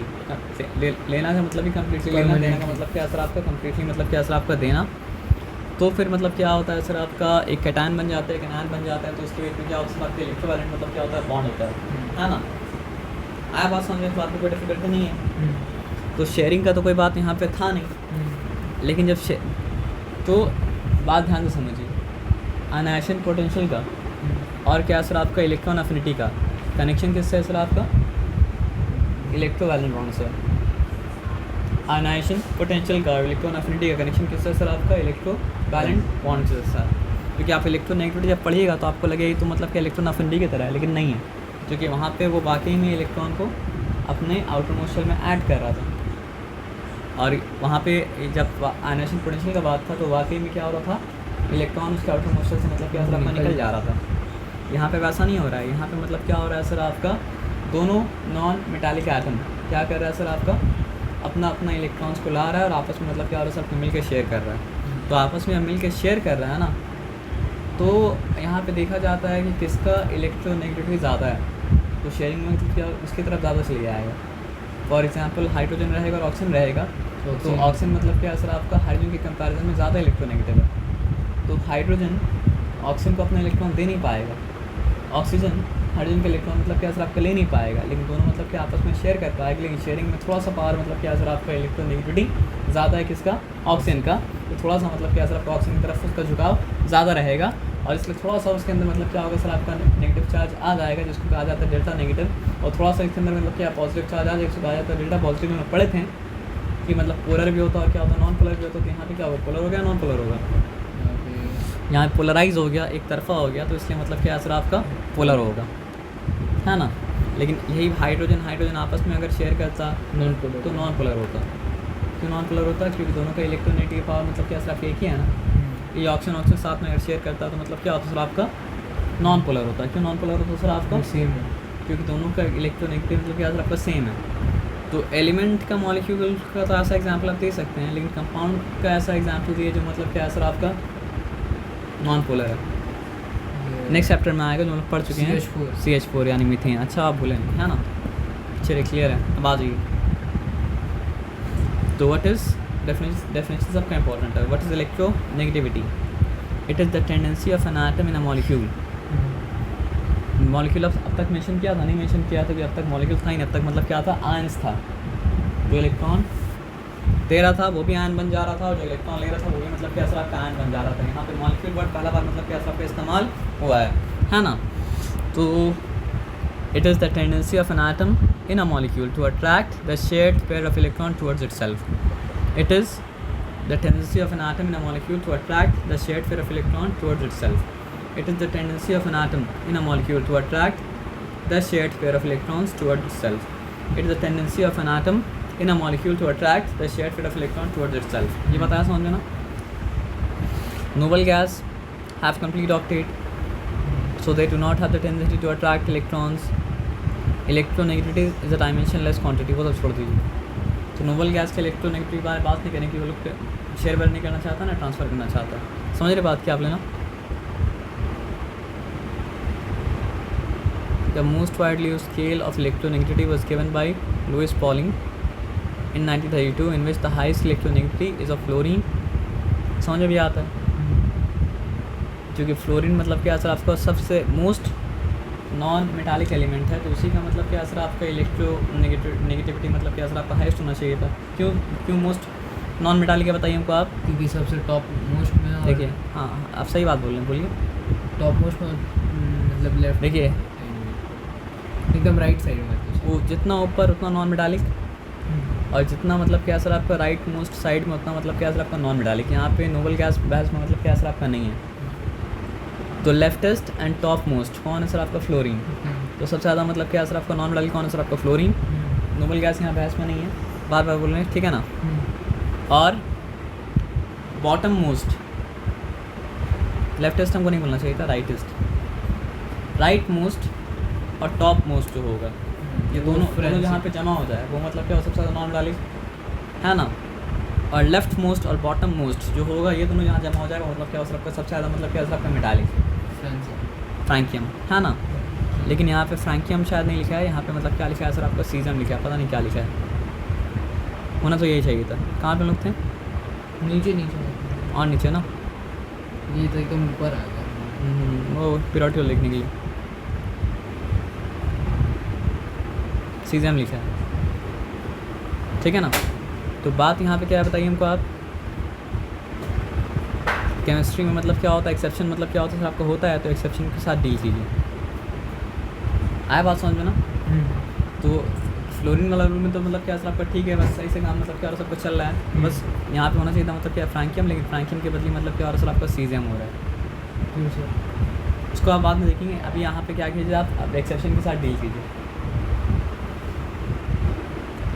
लेना का मतलब ही कम्प्लीटली लेना, देना का मतलब क्या सर आपका कम्प्लीटली मतलब क्या सर आपका देना। तो फिर मतलब क्या होता है सर आपका एक कैटायन बन जाता है, एक एनायन बन जाता है, तो उसके बीच में क्या होता है सर आपके इलेक्ट्रोवैलेंट मतलब क्या होता है बॉन्ड होता है ना। आया बात समझ में, इस बात में कोई डिफिकल्टी नहीं है। तो शेयरिंग का तो कोई बात यहाँ पे था नहीं, लेकिन जब तो बात ध्यान से समझिए, आयनाइजेशन पोटेंशियल का और क्या सर आपका इलेक्ट्रॉन अफिनिटी का कनेक्शन किससे है सर आपका, इलेक्ट्रोवैलेंट बॉन्ड से। आयनाइजेशन पोटेंशियल का और इलेक्ट्रॉन अफिनिटी का कनेक्शन किससे है सर आपका, इलेक्ट्रोवैलेंट बॉन्ड से सर। क्योंकि आप इलेक्ट्रोनेगेटिविटी जब पढ़िएगा तो आपको लगेगा तो मतलब कि इलेक्ट्रॉन अफिनिटी की तरह है, लेकिन नहीं है, क्योंकि वहाँ पे वो वाकई में इलेक्ट्रॉन को अपने आउटर मोस्ट शेल में ऐड कर रहा था। और वहाँ पे जब आयनाइजेशन पोटेंशियल का बात था तो वाकई में क्या हो रहा था, इलेक्ट्रॉन उसके आउटर मोस्ट शेल से मतलब क्या सर आपका निकल जा रहा था। यहाँ पे वैसा नहीं हो रहा है, यहाँ पे मतलब क्या हो रहा है सर आपका, दोनों नॉन मेटालिक एटम क्या कर रहा है सर आपका, अपना अपना इलेक्ट्रॉन्स को ला रहा है और आपस में मतलब क्या हो रहा है सर मिल के शेयर कर रहा है। तो आपस में मिल के शेयर कर रहा है ना, तो यहाँ पे देखा जाता है कि किसका इलेक्ट्रोनेगेटिविटी ज़्यादा है, तो शेयरिंग में क्या उसकी तरफ ज़्यादा चले जाएगा। फॉर एग्जांपल हाइड्रोजन रहेगा और ऑक्सीजन रहेगा, तो ऑक्सीजन मतलब क्या सर आपका हाइड्रोजन के कंपैरिजन में ज़्यादा इलेक्ट्रोनेगेटिव है, तो हाइड्रोजन ऑक्सीजन को अपना इलेक्ट्रॉन दे नहीं पाएगा, ऑक्सीजन हाइड्रोजन का इलेक्ट्रॉन मतलब क्या सर आपका ले नहीं पाएगा, लेकिन दोनों मतलब क्या आपस में शेयर कर पाएगा। लेकिन शेयरिंग में थोड़ा सा पावर मतलब क्या सर आपका इलेक्ट्रोनेगेटिविटी ज़्यादा है किसका, ऑक्सीजन का, तो थोड़ा सा मतलब क्या सर आपका ऑक्सीजन की तरफ उसका झुकाव ज़्यादा रहेगा, और इसलिए थोड़ा सा उसके अंदर मतलब क्या होगा सर आपका नेगेटिव चार्ज आ जाएगा, जिसको कहा जाता है डेल्टा नेगेटिव, और थोड़ा सा इसके अंदर मतलब क्या पॉजिटिव चार्ज आ जाएगा, जिसको कहा जाता है डेल्टा पॉजिटिव। में पढ़े थे कि मतलब पोलर भी होता है और क्या होता है नॉन पोलर भी होता है, तो यहाँ पे क्या होगा, पोलर हो गया, नॉन पोलर होगा, यहाँ पोलराइज हो गया, एक तरफा हो गया, तो इसलिए मतलब क्या सर आपका पोलर होगा, है ना। लेकिन यही हाइड्रोजन आपस में अगर शेयर करता नॉन पोलर, तो नॉन पोलर होता। क्यों नॉन पोलर होता है, क्योंकि दोनों का इलेक्ट्रोनेगेटिव पावर मतलब क्या सर आपका एक ही है ना। ये ऑक्सीजन साथ में अगर शेयर करता है तो मतलब क्या होता है सर आपका नॉन पोलर होता है। क्यों नॉन पोलर होता है सर आपका, सेम है, क्योंकि दोनों का इलेक्ट्रोनेगेटिव मतलब क्या सर आपका सेम है। तो एलिमेंट का मॉलिक्यूल का तो ऐसा एग्जाम्पल आप दे सकते हैं, लेकिन कंपाउंड का ऐसा एग्जाम्पल दिए जो मतलब क्या सर आपका नॉन पोलर है। नेक्स्ट चैप्टर में आएगा जो हम लोग पढ़ चुके हैं, CH4 यानी मीथेन। अच्छा आप भूलें, है ना, चलिए क्लियर है, अब आ जाइए। तो व्हाट इज़ डेफिनेशन सबका इंपॉर्टेंट है. What is electronegativity? It is the tendency of an atom in a molecule. Molecule अब तक मेंशन किया था, नहीं मेंशन किया था कि अब तक मॉलिक्यूल था ही नहीं. अब तक मतलब क्या था, आयंस था. जो इलेक्ट्रॉन दे रहा था वो भी आयन बन जा रहा था, और जो इलेक्ट्रॉन ले रहा था वो भी मतलब क्या असर आपका आयन बन जा रहा था. यहाँ पे मॉलिक्यूल वर्ड पहला बार मतलब क्या असर आपका इस्तेमाल हुआ है ना. तो it is the tendency of an atom in a molecule to attract the shared pair of electron towards itself. It is the tendency of an atom in a molecule to attract the shared pair of electron towards itself. It is the tendency of an atom in a molecule to attract the shared pair of electrons towards itself. It is the tendency of an atom in a molecule to attract the shared pair of electron towards itself. ये बताया समझ में ना. Noble gas have complete octet, so they do not have the tendency to attract electrons. Electronegativity is a dimensionless quantity. वो सब छोड़ दीजिए. तो नोबल गैस के इलेक्ट्रोनेगेटिव बारे बात नहीं करें कि वो लोग शेयर वेयर नहीं करना चाहता ना ट्रांसफ़र करना चाहता है. समझ रहे बात क्या आप लेना. The most widely used scale of electronegativity was given by Louis Pauling in 1932 in which the highest electronegativity is of fluorine. समझ में भी आता है क्योंकि फ्लोरीन मतलब क्या असर आपका सबसे मोस्ट नॉन मेटालिक एलिमेंट है, तो उसी का मतलब क्या असर आपका इलेक्ट्रोनेगेटिविटी मतलब क्या असर आपका हाईएस्ट होना चाहिए था. क्यों मोस्ट नॉन मेटालिक है बताइए हमको आप. क्योंकि सबसे टॉप मोस्ट में. देखिए हाँ आप सही बात बोल रहे हैं, बोलिए. टॉप मोस्ट में मतलब लेफ्ट. देखिए एकदम राइट साइड में वो जितना ऊपर उतना नॉन मेटालिक, और जितना मतलब क्या असर आपका राइट मोस्ट साइड में उतना मतलब क्या असर आपका नॉन मेटालिक. यहाँ पे नोबल गैस बहस में मतलब क्या असर आपका नहीं है. तो लेफ्टेस्ट एंड टॉप मोस्ट कौन है सर आपका, फ्लोरीन. तो सबसे ज़्यादा मतलब क्या असर आपका नॉन मेटालिक कौन है सर आपका, फ्लोरीन. नोबल गैस यहाँ बहस में नहीं है, बार बार बोल रहे हैं, ठीक है ना. और बॉटम मोस्ट, लेफ्टेस्ट हमको नहीं बोलना चाहिए था, राइटेस्ट. राइट मोस्ट और टॉप मोस्ट जो होगा ये दोनों जहाँ पे जमा हो जाए वो मतलब क्या हो सबसे ज़्यादा नॉन मेटालिक है ना. और लेफ्ट मोस्ट और बॉटम मोस्ट जो होगा ये दोनों जहाँ जमा हो जाएगा मतलब क्या हो सकता है सबसे ज़्यादा मतलब क्या हो सकता है मेटालिक, फ्रैंकियम है ना. लेकिन यहाँ पे फ्रैंकियम शायद नहीं लिखा है, यहाँ पे मतलब क्या लिखा है सर आपका, सीजम लिखा है, पता नहीं क्या लिखा है. होना तो यही चाहिए था. कहाँ पे लोग थे, नीचे और नीचे ना, ये तो एकदम ऊपर आ गया वो पीरियोडिकल लिखने के लिए सीजम लिखा है, ठीक है ना. तो बात यहाँ पे क्या है बताइए हमको आप. केमिस्ट्री में मतलब क्या होता है, एक्सेप्शन मतलब क्या होता है सर आपका होता है, तो एक्सेप्शन के साथ डील कीजिए. आया बात समझ में ना. तो फ्लोरीन वाला रूल में तो मतलब क्या सर आपका ठीक है, बस सही से काम मतलब क्या और सब कुछ चल रहा है. बस यहाँ पे होना चाहिए था मतलब क्या फ्रैंकियम, लेकिन फ्रैंकियम के बदले मतलब क्या और सर आपका सीजियम हो रहा है. उसको आप बाद में देखेंगे. अभी यहाँ पे क्या कीजिए आप एक्सेप्शन के साथ डील कीजिए.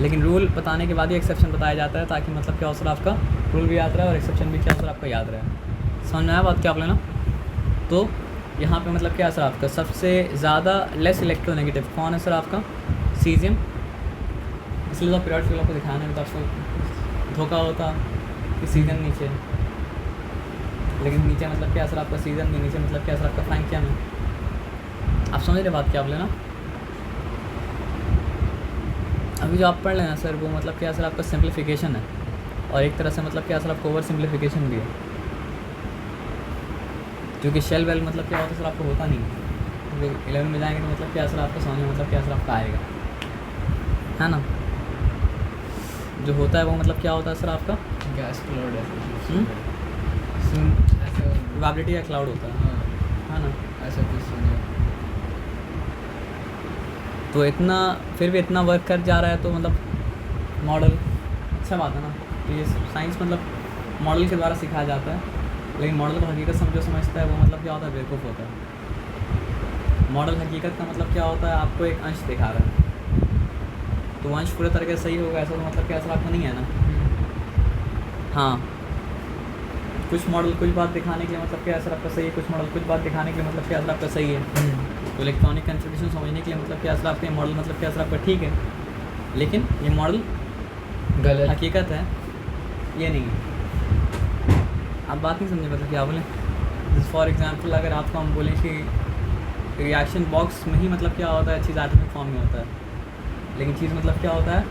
लेकिन रूल बताने के बाद ही एक्सेप्शन बताया जाता है ताकि मतलब क्या असर आपका रूल भी याद रहे और एक्सेप्शन भी क्या असर आपका याद रहे. समझ में आया बात क्या आप लेना. तो यहाँ पे मतलब क्या असर आपका सबसे ज़्यादा लेस इलेक्ट्रोनेगेटिव कौन है सर आपका, सीजियम. इसलिए तो पीरियोडिक को दिखाने में तो आपको धोखा होता कि सीजन नीचे, लेकिन नीचे मतलब क्या असर आपका सीजन के नीचे मतलब क्या असर आपका फ्रैंकियम है. आप समझ रहे बात क्या आप लेना. अभी जो आप पढ़ लेना सर वो मतलब क्या सर आपका सिंप्लीफिकेशन है, और एक तरह से मतलब क्या सर आपको ओवर सिंप्लीफिकेशन भी है, क्योंकि शेल वेल मतलब क्या होता है सर आपको होता नहीं है. तो 11 में जाएंगे तो मतलब क्या सर आपका समझ में मतलब क्या सर आपका आएगा, है ना. जो होता है वो मतलब क्या होता है सर आपका, गैस क्लाउड प्रोबेबिलिटी का क्लाउड होता है ना. ऐसा कुछ सुना. तो इतना फिर भी इतना वर्क कर जा रहा है तो मतलब मॉडल अच्छा बात है ना. तो ये साइंस मतलब मॉडल के द्वारा सिखाया जाता है, लेकिन मॉडल को हकीकत समझता है वो मतलब क्या होता है, बेवकूफ़ होता है. मॉडल हकीकत का मतलब क्या होता है, आपको एक अंश दिखा रहा है, तो अंश पूरे तरीके से सही होगा ऐसा तो मतलब क्या असर आपको नहीं है ना. हाँ कुछ मॉडल कुछ बात दिखाने के लिए मतलब क्या असर आपका सही है, कुछ मॉडल कुछ बात दिखाने के लिए मतलब क्या असर आपका सही है. तो इलेक्ट्रॉनिक कंट्रीब्यूशन समझने के लिए मतलब क्या असर आपका मॉडल मतलब क्या असर आपका ठीक है, लेकिन ये मॉडल गलत हकीकत है ये नहीं है. आप बात नहीं समझे मतलब क्या बोलें. फॉर एग्जांपल अगर आपको हम बोलें कि रिएक्शन बॉक्स में ही मतलब क्या होता है, चीज़ एटॉमिक फॉर्म में होता है, लेकिन चीज़ मतलब क्या होता है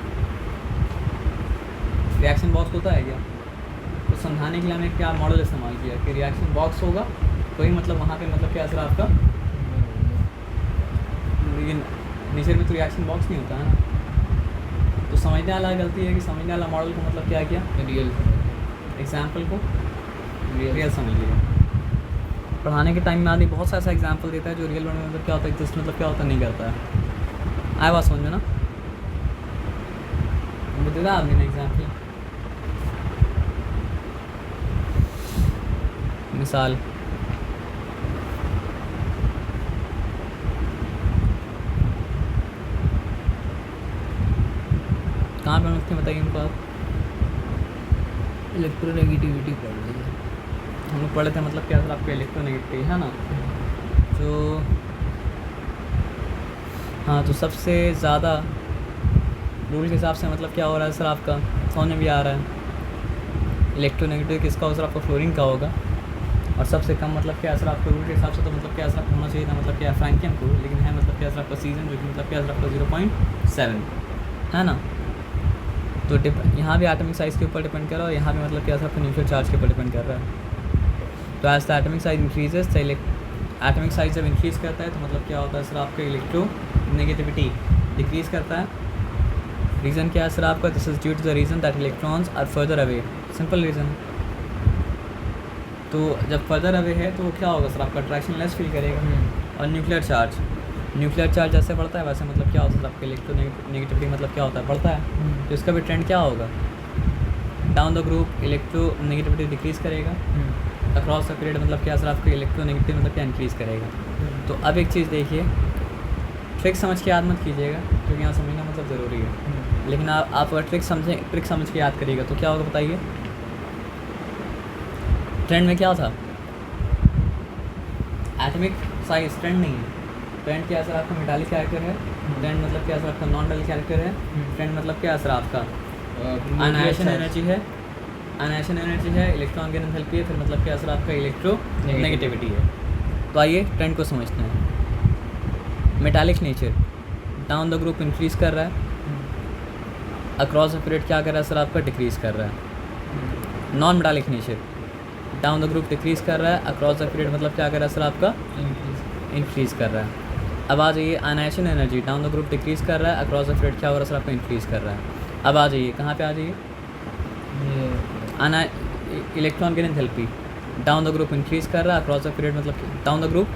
रिएक्शन बॉक्स होता है क्या? तो समझाने के लिए हमने क्या मॉडल इस्तेमाल किया कि रिएक्शन बॉक्स होगा तो ही मतलब वहाँ पे मतलब क्या असर आपका, लेकिन नेचर में तो रिएक्शन बॉक्स नहीं होता है ना। तो समझने वाला गलती है कि समझने वाला मॉडल को मतलब क्या किया, रियल एग्जाम्पल को रियल समझ लिया। पढ़ाने के टाइम में आदमी बहुत सा ऐसा एग्जाम्पल देता है जो रियल वर्ल्ड में मतलब क्या होता है, एग्जिस्ट मतलब क्या होता है नहीं करता है। आया बात समझ में ना? मुझे था आदमी ने एग्जाम्पल, मिसाल कहाँ पे मिलती है बताइए हमको आप। इलेक्ट्रोनेगेटिविटी पढ़ रही है। हम लोग पढ़े थे मतलब क्या सर आपका इलेक्ट्रोनेगेटिविटी है ना। जो हाँ तो सबसे ज़्यादा रूल के हिसाब से मतलब क्या हो रहा है सर आपका, समझ में भी आ रहा है। इलेक्ट्रोनेगेटिव किसका होगा सर आपका, फ्लोरीन का होगा। और सबसे कम मतलब क्या सर आपका रूल के हिसाब से तो मतलब क्या सर आपका होना चाहिए था मतलब क्या फ्रैंकियम को, लेकिन है मतलब क्या सर आपका सीजन जो कि मतलब क्या सर आपका 0.7 है ना। तो यहाँ भी एटॉमिक साइज़ के ऊपर डिपेंड कर रहा है और यहाँ भी मतलब क्या सर आपका न्यूक्लियर चार्ज के ऊपर डिपेंड कर रहा है। तो as the atomic size increases the atomic size जब इंक्रीज़ करता है तो मतलब क्या होता है सर आपका इलेक्ट्रो नेगेटिविटी डिक्रीज़ करता है। रीज़न क्या है सर आपका, this is due to the reason that electrons are further away, simple reason. तो जब फर्दर अवे है तो क्या होगा सर आपका अट्रैक्शन लेस फील करेगा। और न्यूक्लियर चार्ज जैसे बढ़ता है वैसे मतलब क्या होता है आपका इलेक्ट्रो नेगेटिविटी मतलब क्या होता है, बढ़ता है। तो इसका भी ट्रेंड क्या होगा, down the group electro negativity decrease करेगा, अक्रॉस द पीरियड मतलब क्या सर आपका इलेक्ट्रो नेगेटिव मतलब क्या इंक्रीज़ करेगा। तो अब एक चीज़ देखिए, ट्रिक समझ के याद मत कीजिएगा क्योंकि यहाँ समझना मतलब ज़रूरी है। लेकिन आप अगर ट्रिक समझ के याद करिएगा तो क्या होगा बताइए। ट्रेंड में क्या था, एटॉमिक साइज ट्रेंड नहीं है। ट्रेंड क्या सर आपका मेटालिक कैरेक्टर है, ट्रेंड मतलब क्या सर आपका नॉन मेटालिक कैरेक्टर है, ट्रेंड मतलब क्या सर आपका आयनाइजेशन एनर्जी है, आयनाइजेशन एनर्जी है, इलेक्ट्रॉन गेन एंथैल्पी है, फिर मतलब क्या सर आपका इलेक्ट्रो नेगेटिविटी है। तो आइए ट्रेंड को समझते हैं। Metallic nature down the group increase कर रहा है, अक्रॉस द पीरियड क्या कर रहा है सर आपका डिक्रीज़ कर रहा है। Non metallic nature down the group decrease कर रहा है, अक्रॉस द पीरियड मतलब क्या कर रहा है सर आपका इंक्रीज़ कर रहा है। अब आ जाइए ionisation energy down the group decrease कर रहा है, अक्रॉस द पीरियड क्या हो रहा है सर आपका इंक्रीज़ कर रहा है। अब आ जाइए कहाँ पे आ जाइए, electron gain enthalpy down the group increase कर रहा है, अक्रॉस द पीरियड मतलब डाउन द ग्रुप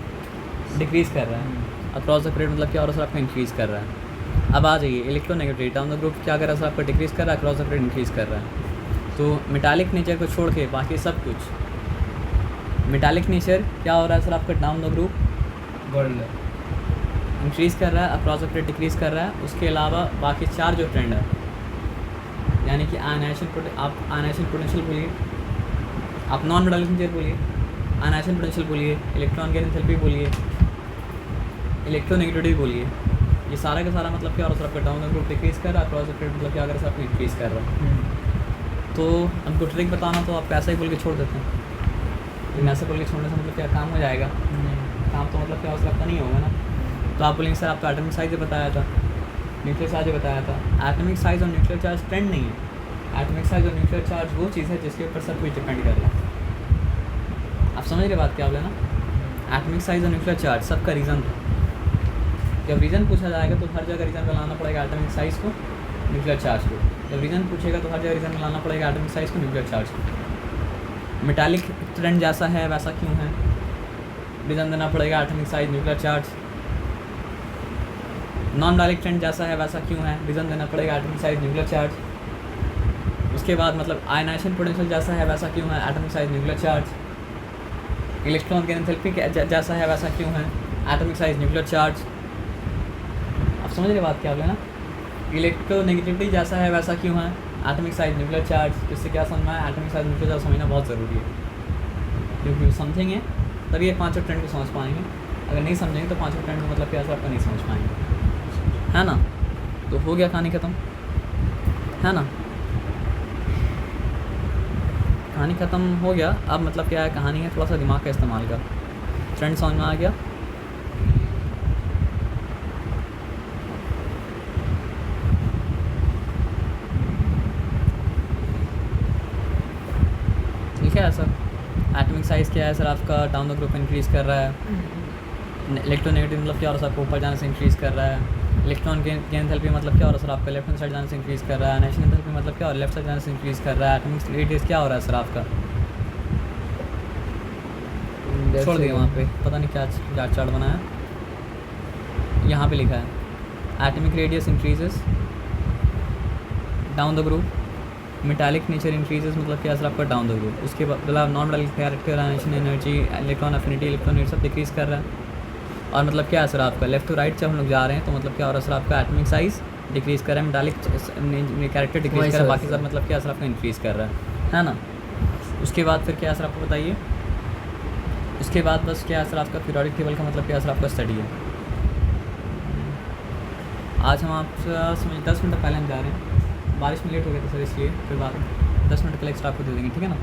डिक्रीज़ कर रहा है, अक्रॉस द पीरियड मतलब क्या हो रहा है सर आपका इंक्रीज़ कर रहा है। अब आ जाइए इलेक्ट्रोनेगेटिविटी डाउन द ग्रुप क्या कर रहा है सर आपका डिक्रीज़ कर रहा है, अक्रॉस द पीरियड इंक्रीज़ कर रहा है। तो मेटालिक नेचर को छोड़ के बाकी सब कुछ, मेटालिक नेचर क्या हो रहा है सर आपका डाउन द ग्रुप इंक्रीज़ कर रहा है, अक्रॉस द पीरियड डिक्रीज़ कर रहा है। उसके अलावा बाकी चार जो ट्रेंड है, यानी कि आप आयनाइजेशन पोटेंशियल बोलिए, आप नॉन मेटालिक नेचर बोलिए, आयनाइजेशन पोटेंशियल बोलिए, इलेक्ट्रॉन गेन एंथैल्पी बोलिए, इलेक्ट्रोनेगेटिविटी बोलिए, ये सारा का सारा मतलब क्या हो रहा है सर आपका डाउन द ग्रुप डिक्रीज़ कर रहा है, अक्रॉस द पीरियड मतलब क्या कर रहा है सर आपको इंक्रीज़ कर रहा है। तो हमको ट्रिक बताना तो आप ऐसा ही बोल के छोड़ देते हैं, लेकिन ऐसे बोल के छोड़ने से मतलब क्या काम हो जाएगा, काम तो मतलब क्या हो सकता नहीं होगा ना। तो आप बोलेंगे सर आपका एटॉमिक साइज बताया था, न्यूक्लियर चार्ज बताया था। एटॉमिक साइज और न्यूक्लियर चार्ज ट्रेंड नहीं है। एटॉमिक साइज और न्यूक्लियर चार्ज वो चीज़ है जिसके ऊपर सब कुछ डिपेंड कर रहा है। आप समझ रहे बात क्या बोले ना, एटॉमिक साइज और न्यूक्लियर चार्ज सबका रीज़न था। जब रीज़न पूछा जाएगा तो हर जगह रीज़न बनाना पड़ेगा एटॉमिक साइज़ को, न्यूक्लियर चार्ज को। जब रीज़न पूछेगा तो हर जगह रीज़न बनाना पड़ेगा एटॉमिक साइज़ को, न्यूक्लियर चार्ज को। मेटालिक ट्रेंड जैसा है वैसा क्यों है, रीज़न देना पड़ेगा atomic size nuclear charge. Non metallic trend जैसा है वैसा क्यों है, रीज़न देना पड़ेगा एटॉमिक साइज न्यूक्लियर चार्ज। उसके बाद मतलब आयनाइजेशन पोटेंशियल जैसा है वैसा क्यों है, atomic size nuclear charge. Electron gain enthalpy जैसा है वैसा क्यों है, एटॉमिक साइज न्यूक्लियर चार्ज। आप समझ रहे बात क्या बोले ना, इलेक्ट्रोनेगेटिविटी जैसा है वैसा क्यों है, एटॉमिक साइज न्यूक्लियर चार्ज। इससे क्या समझना है, एटॉमिक साइज न्यूक्लियर चार्ज समझना बहुत ज़रूरी है, क्योंकि समझेंगे तभी ये पाँचों ट्रेंड को समझ पाएंगे। अगर नहीं समझेंगे तो पाँचों ट्रेंड को मतलब क्या आपका नहीं समझ पाएंगे, है ना। तो हो गया कहानी ख़त्म, है ना, कहानी ख़त्म हो गया। अब मतलब क्या है, कहानी है थोड़ा सा दिमाग का इस्तेमाल का। ट्रेंड समझ में आ गया। क्या है सर, एटॉमिक साइज़ क्या है सर आपका डाउन द ग्रुप इंक्रीज़ कर रहा है, इलेक्ट्रोनेगेटिव मतलब क्या हो रहा है सर आपको ऊपर जाने से इंक्रीज़ कर रहा है, इलेक्ट्रॉन गेन एंथैल्पी मतलब क्या हो रहा है सर आपका लेफ्ट हैंड साइड जाने से इंक्रीज़ कर रहा है, नेशन एंथैल्पी मतलब क्या हो रहा है लेफ्ट साइड जाने से इंक्रीज़ कर रहा है, एटॉमिक रेडियस क्या हो रहा है सर आपका, छोड़ दिया वहाँ पे, पता नहीं क्या चार्ट बनाया, यहाँ पे लिखा है atomic radius increases down the group, metallic nature increases मतलब क्या सर आपका डाउन द ग्रुप, उसके बाद मतलब non metallic character, ionisation energy, electron affinity, electron सब डिक्रीज़ कर रहा है। और मतलब क्या है सर आपका लेफ्ट टू राइट जब हम लोग जा रहे हैं तो मतलब क्या हो रहा है सर आपका एटॉमिक साइज़ डिक्रीज़ कर रहा है, मेटालिक कैरेक्टर डिक्रीज़ कर रहा है, बाकी सब मतलब क्या सर आपका इंक्रीज़ कर रहा है ना। उसके बाद फिर क्या सर आपको बताइए, उसके बाद बस क्या सर आपका पीरियोडिक टेबल का मतलब क्या सर आपका स्टडी है। आज हम आपसे समझ 10 मिनट पहले हम जा रहे हैं, बारिश में लेट हो गया था सर इसलिए, फिर बाद 10 मिनट के लिए एक्स्ट्रा आपको दे देंगे, ठीक है ना।